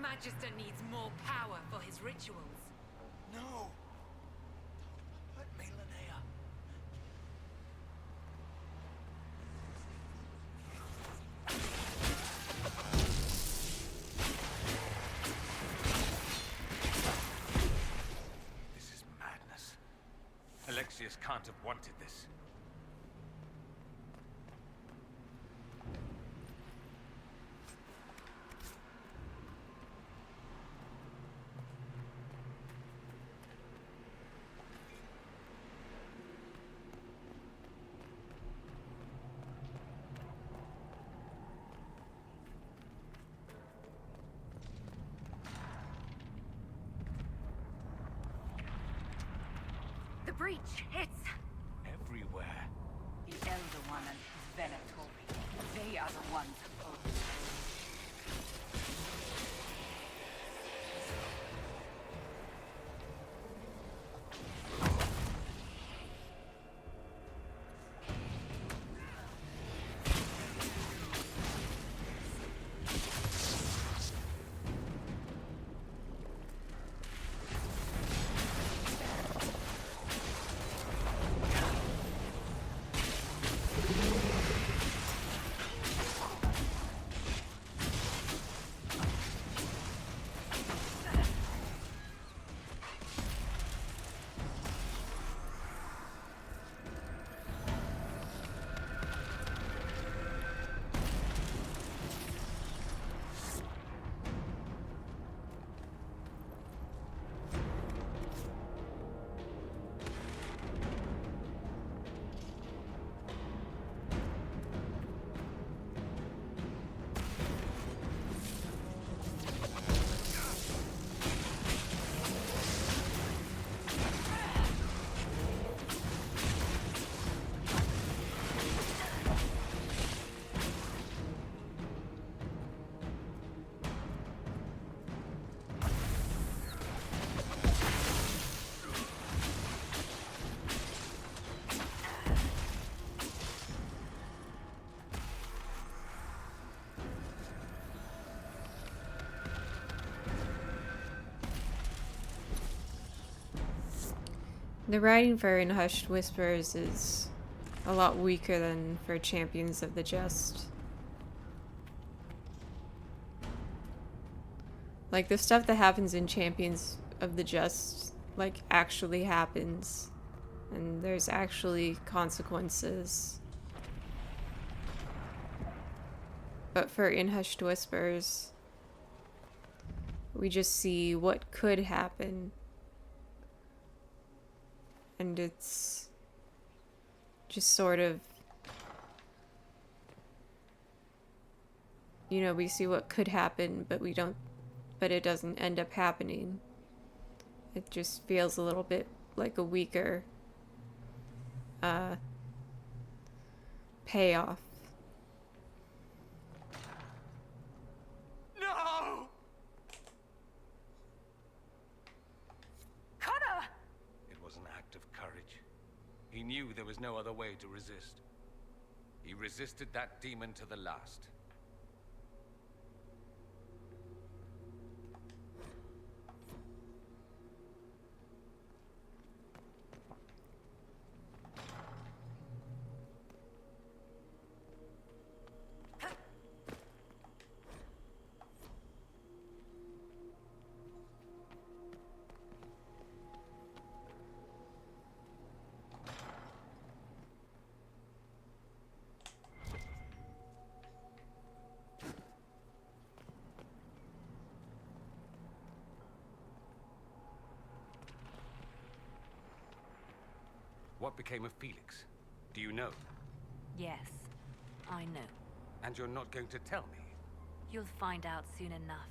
Magister needs more power for his rituals. No! Don't let me, Linnea. This is madness. Alexius can't have wanted this. The breach, it's... Everywhere. The Elder One and his Venatori. They are the ones who own it. The writing for In Hushed Whispers is a lot weaker than for Champions of the Just. Like, the stuff that happens in Champions of the Just, like, actually happens. And there's actually consequences. But for In Hushed Whispers, we just see what could happen. And it's just sort of, you know, we see what could happen, but it doesn't end up happening. It just feels a little bit like a weaker payoff. No! Connor! It was an act of courage. He knew there was no other way to resist. He resisted that demon to the last. What became of Felix? Do you know? Yes, I know. And you're not going to tell me? You'll find out soon enough.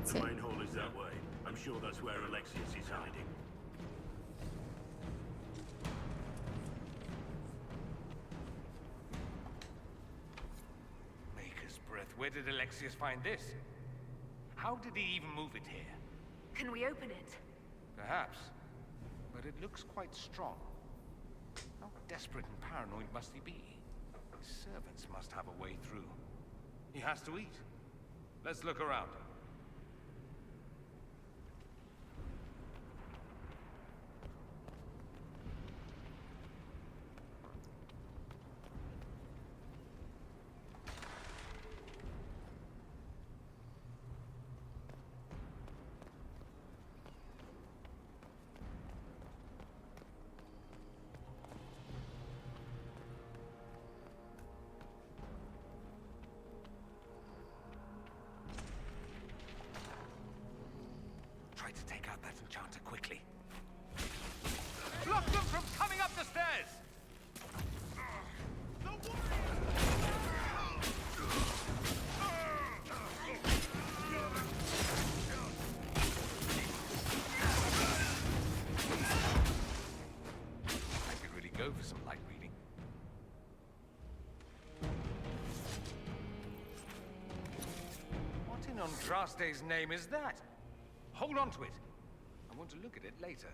That's The it. main hall is that way. I'm sure that's where Alexius is hiding. Maker's breath. Where did Alexius find this? How did he even move it here? Can we open it? Perhaps. But it looks quite strong. How desperate and paranoid must he be? His servants must have a way through. He has to eat. Let's look around. Try to take out that enchanter quickly. Block them from coming up the stairs! I could really go for some light reading. What in Andraste's name is that? Hold on to it. I want to look at it later.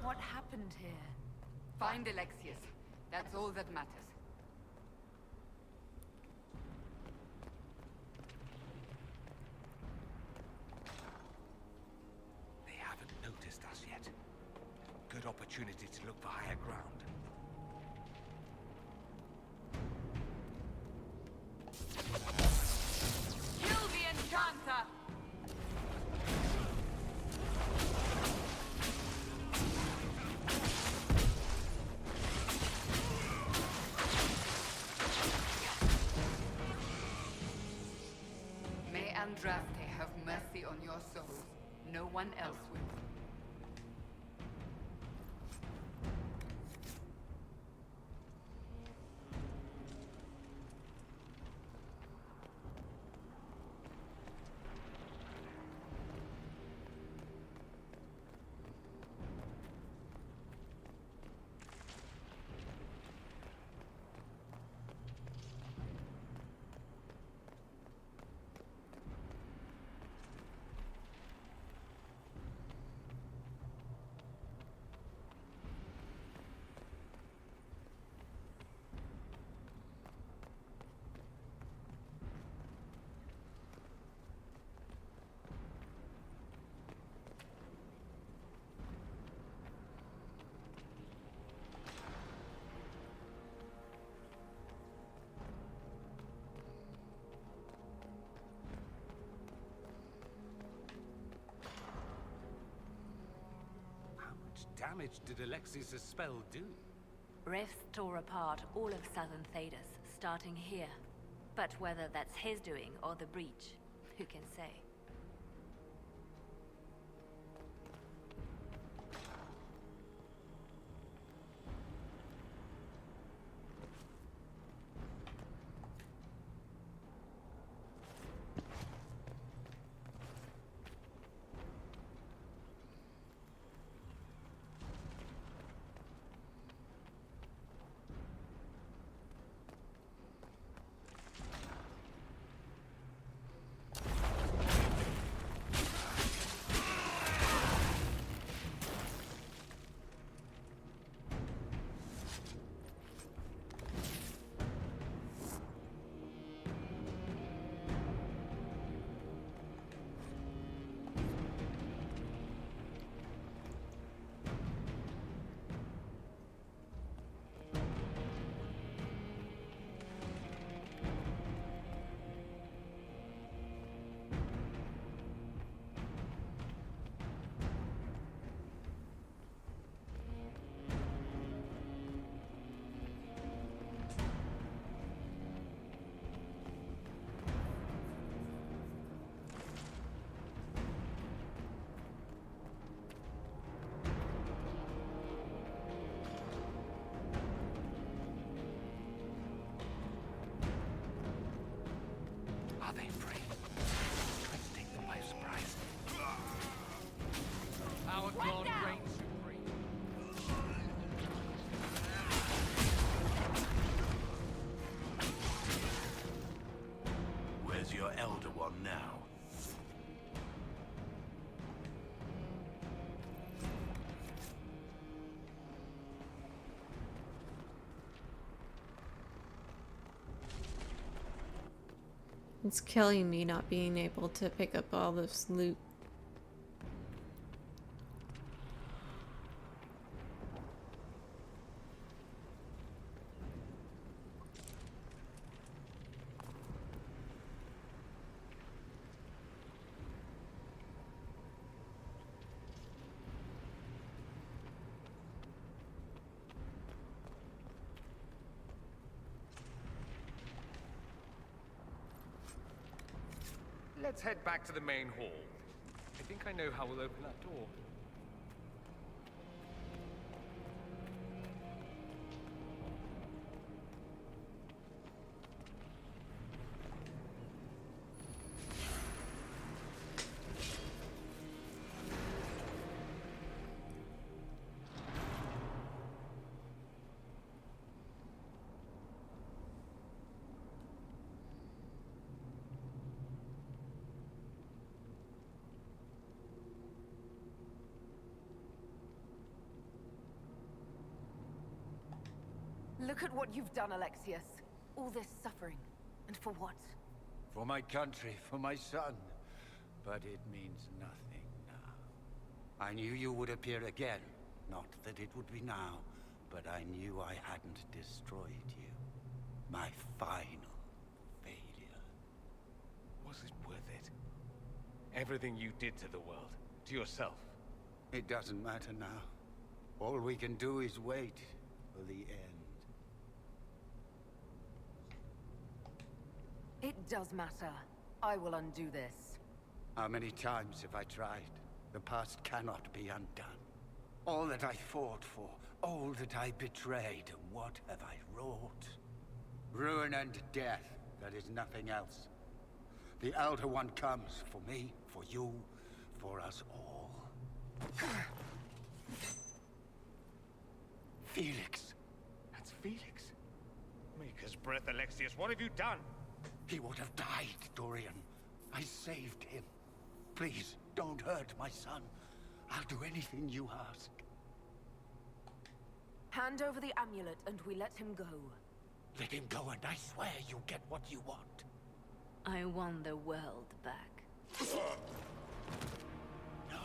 What happened here? Find Alexius. That's all that matters. They haven't noticed us yet. Good opportunity to look for higher ground. Kill the enchanter! May Andraste have mercy on your souls. No one else will. Damage did Alexius' spell do? Rifts tore apart all of southern Thedas, starting here. But whether that's his doing or the breach, who can say? your Elder One now. It's killing me not being able to pick up all this loot. Let's head back to the main hall. I think I know how we'll open that door. Look at what you've done, Alexius. All this suffering. And for what? For my country, for my son. But it means nothing now. I knew you would appear again. Not that it would be now, but I knew I hadn't destroyed you. My final failure. Was it worth it? Everything you did to the world, to yourself. It doesn't matter now. All we can do is wait for the end. It does matter. I will undo this. How many times have I tried? The past cannot be undone. All that I fought for, all that I betrayed, what have I wrought? Ruin and death, that is nothing else. The Elder One comes for me, for you, for us all. Felix. That's Felix. Maker's breath, Alexius, what have you done? He would have died, Dorian. I saved him. Please, don't hurt my son. I'll do anything you ask. Hand over the amulet and we let him go. Let him go and I swear you'll get what you want. I want the world back. No!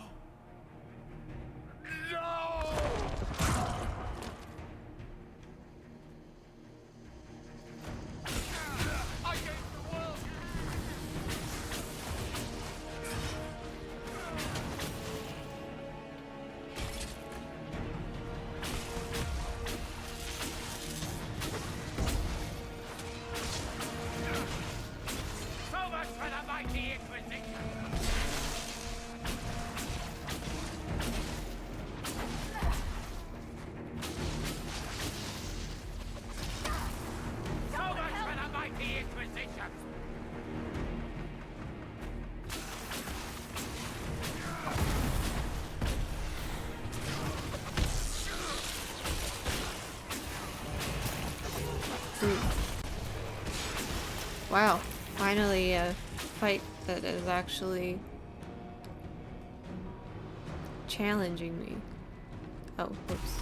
Wow, finally a fight that is actually challenging me. Oh, whoops.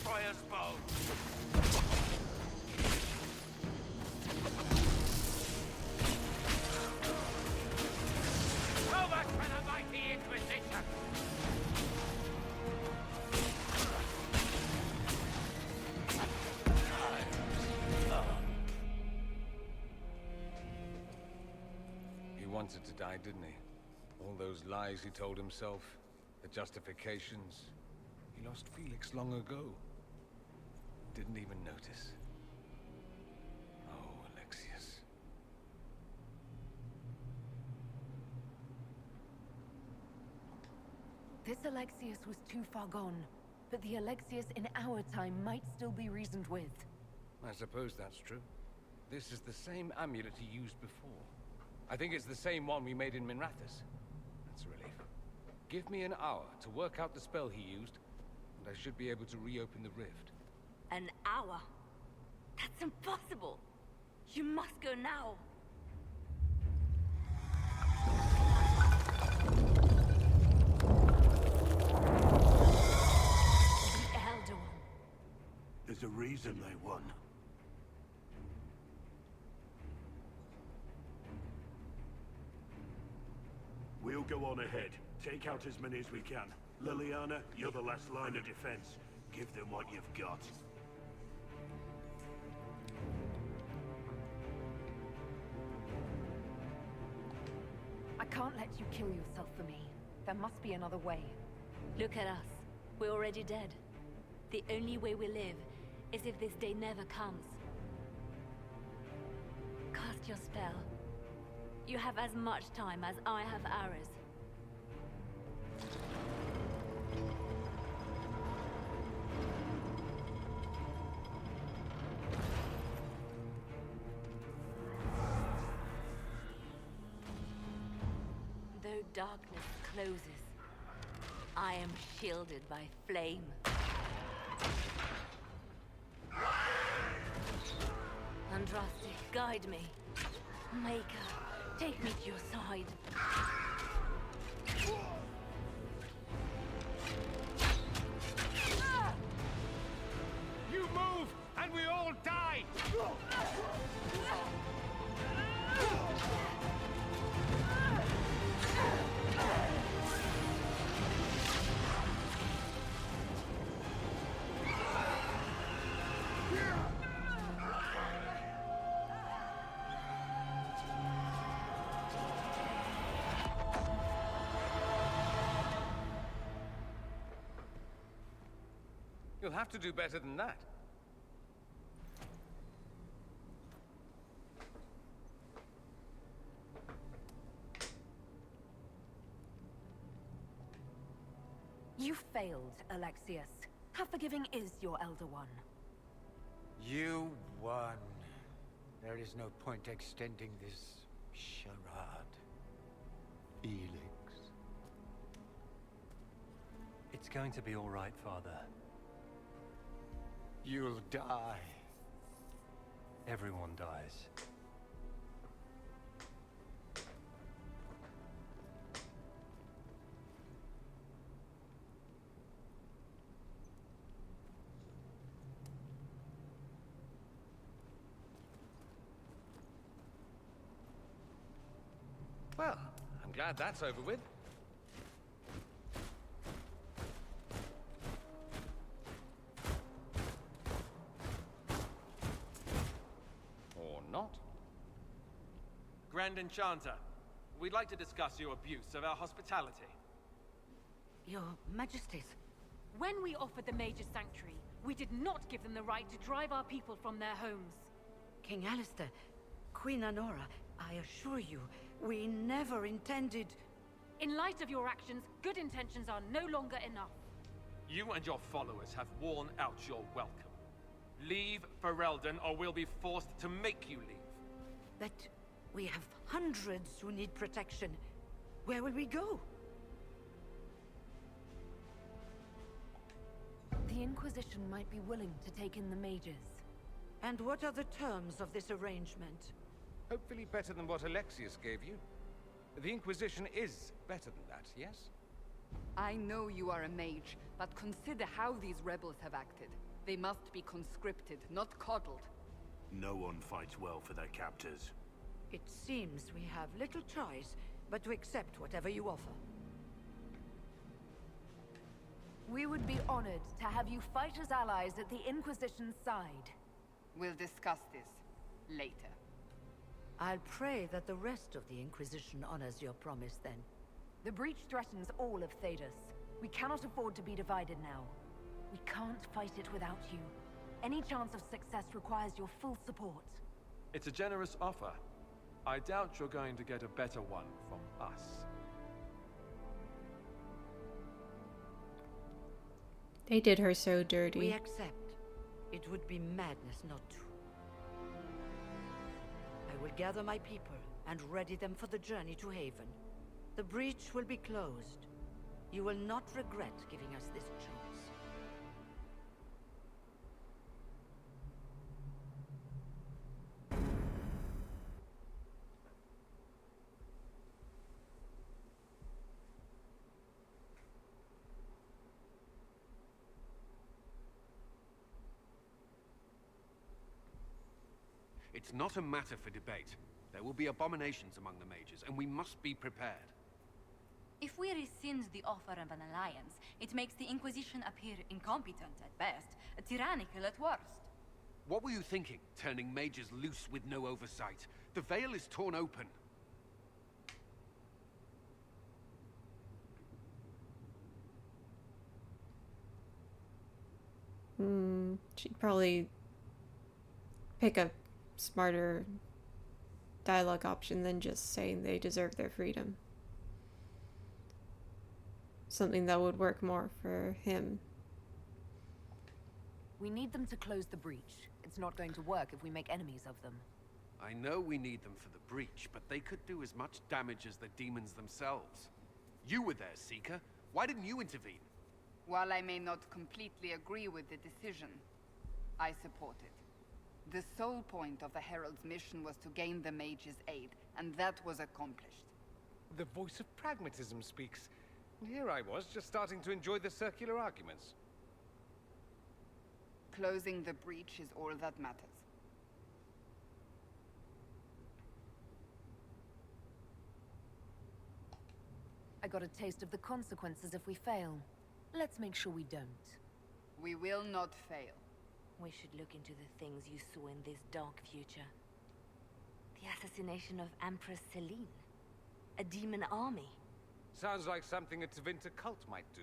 Destroyer's bow! Overturn the mighty Inquisition! He wanted to die, didn't he? All those lies he told himself, the justifications. He lost Felix long ago. Didn't even notice. Oh, Alexius. This Alexius was too far gone, but the Alexius in our time might still be reasoned with. I suppose that's true. This is the same amulet he used before. I think it's the same one we made in Minrathous. That's a relief. Give me an hour to work out the spell he used, and I should be able to reopen the rift. An hour? That's impossible! You must go now! The Elder One. There's a reason they won. We'll go on ahead. Take out as many as we can. Liliana, you're the last line of defense. Give them what you've got. I can't let you kill yourself for me. There must be another way. Look at us. We're already dead. The only way we live is if this day never comes. Cast your spell. You have as much time as I have hours. Though darkness closes, I am shielded by flame. Andraste, guide me. Maker, take me to your side. You move, and we all die! You'll have to do better than that. You failed, Alexius. How forgiving is your Elder One? You won. There is no point extending this charade. Felix. It's going to be all right, Father. You'll die. Everyone dies. Well, I'm glad that's over with. Or not. Grand Enchanter, we'd like to discuss your abuse of our hospitality. Your Majesties. When we offered the Mage's Sanctuary, we did not give them the right to drive our people from their homes. King Alistair, Queen Anora, I assure you, we never intended... In light of your actions, good intentions are no longer enough. You and your followers have worn out your welcome. Leave Ferelden, or we'll be forced to make you leave. But we have hundreds who need protection. Where will we go? The Inquisition might be willing to take in the mages. And what are the terms of this arrangement? Hopefully better than what Alexius gave you. The Inquisition is better than that, yes? I know you are a mage, but consider how these rebels have acted. They must be conscripted, not coddled. No one fights well for their captors. It seems we have little choice but to accept whatever you offer. We would be honored to have you fight as allies at the Inquisition's side. We'll discuss this later. I'll pray that the rest of the Inquisition honors your promise then. The breach threatens all of Thedas. We cannot afford to be divided now. We can't fight it without you. Any chance of success requires your full support. It's a generous offer. I doubt you're going to get a better one from us. They did her so dirty. We accept. It would be madness not to. I will gather my people and ready them for the journey to Haven. The breach will be closed. You will not regret giving us this chance. It's not a matter for debate. There will be abominations among the mages, and we must be prepared. If we rescind the offer of an alliance, it makes the Inquisition appear incompetent at best, tyrannical at worst. What were you thinking, turning mages loose with no oversight? The veil is torn open. She'd probably pick a smarter dialogue option than just saying they deserve their freedom. Something that would work more for him. We need them to close the breach. It's not going to work if we make enemies of them. I know we need them for the breach, but they could do as much damage as the demons themselves. You were there, Seeker. Why didn't you intervene? While I may not completely agree with the decision, I support it. The sole point of the Herald's mission was to gain the mage's aid, and that was accomplished. The voice of pragmatism speaks. Here I was, just starting to enjoy the circular arguments. Closing the breach is all that matters. I got a taste of the consequences if we fail. Let's make sure we don't. We will not fail. We should look into the things you saw in this dark future. The assassination of Empress Celine. A demon army. Sounds like something a Tevinter cult might do.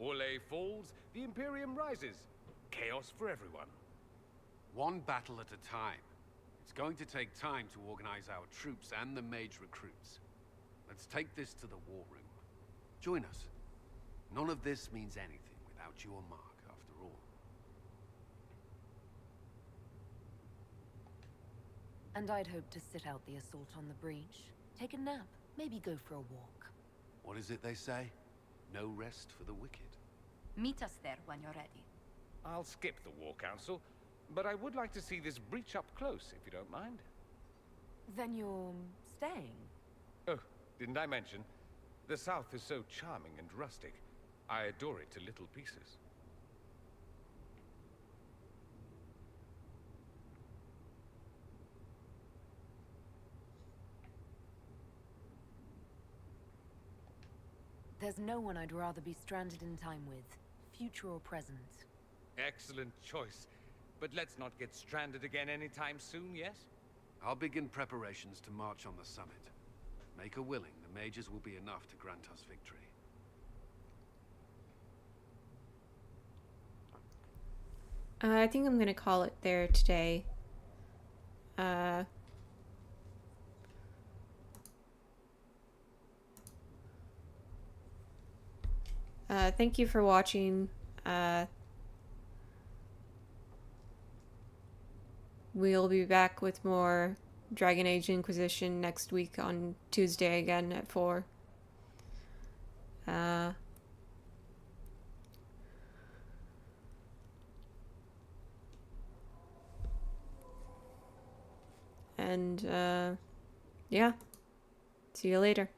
Orlais falls, the Imperium rises. Chaos for everyone. One battle at a time. It's going to take time to organize our troops and the mage recruits. Let's take this to the war room. Join us. None of this means anything without your mark, after all. And I'd hoped to sit out the assault on the breach. Take a nap. Maybe go for a walk. What is it they say? No rest for the wicked. Meet us there when you're ready. I'll skip the War Council, but I would like to see this breach up close, if you don't mind. Then you're staying? Oh, didn't I mention? The South is so charming and rustic. I adore it to little pieces. There's no one I'd rather be stranded in time with, future or present. Excellent choice. But let's not get stranded again anytime soon, yes? I'll begin preparations to march on the summit. Make her willing, the mages will be enough to grant us victory. I think I'm gonna call it there today. Thank you for watching. We'll be back with more Dragon Age Inquisition next week on Tuesday again at 4. Yeah. See you later.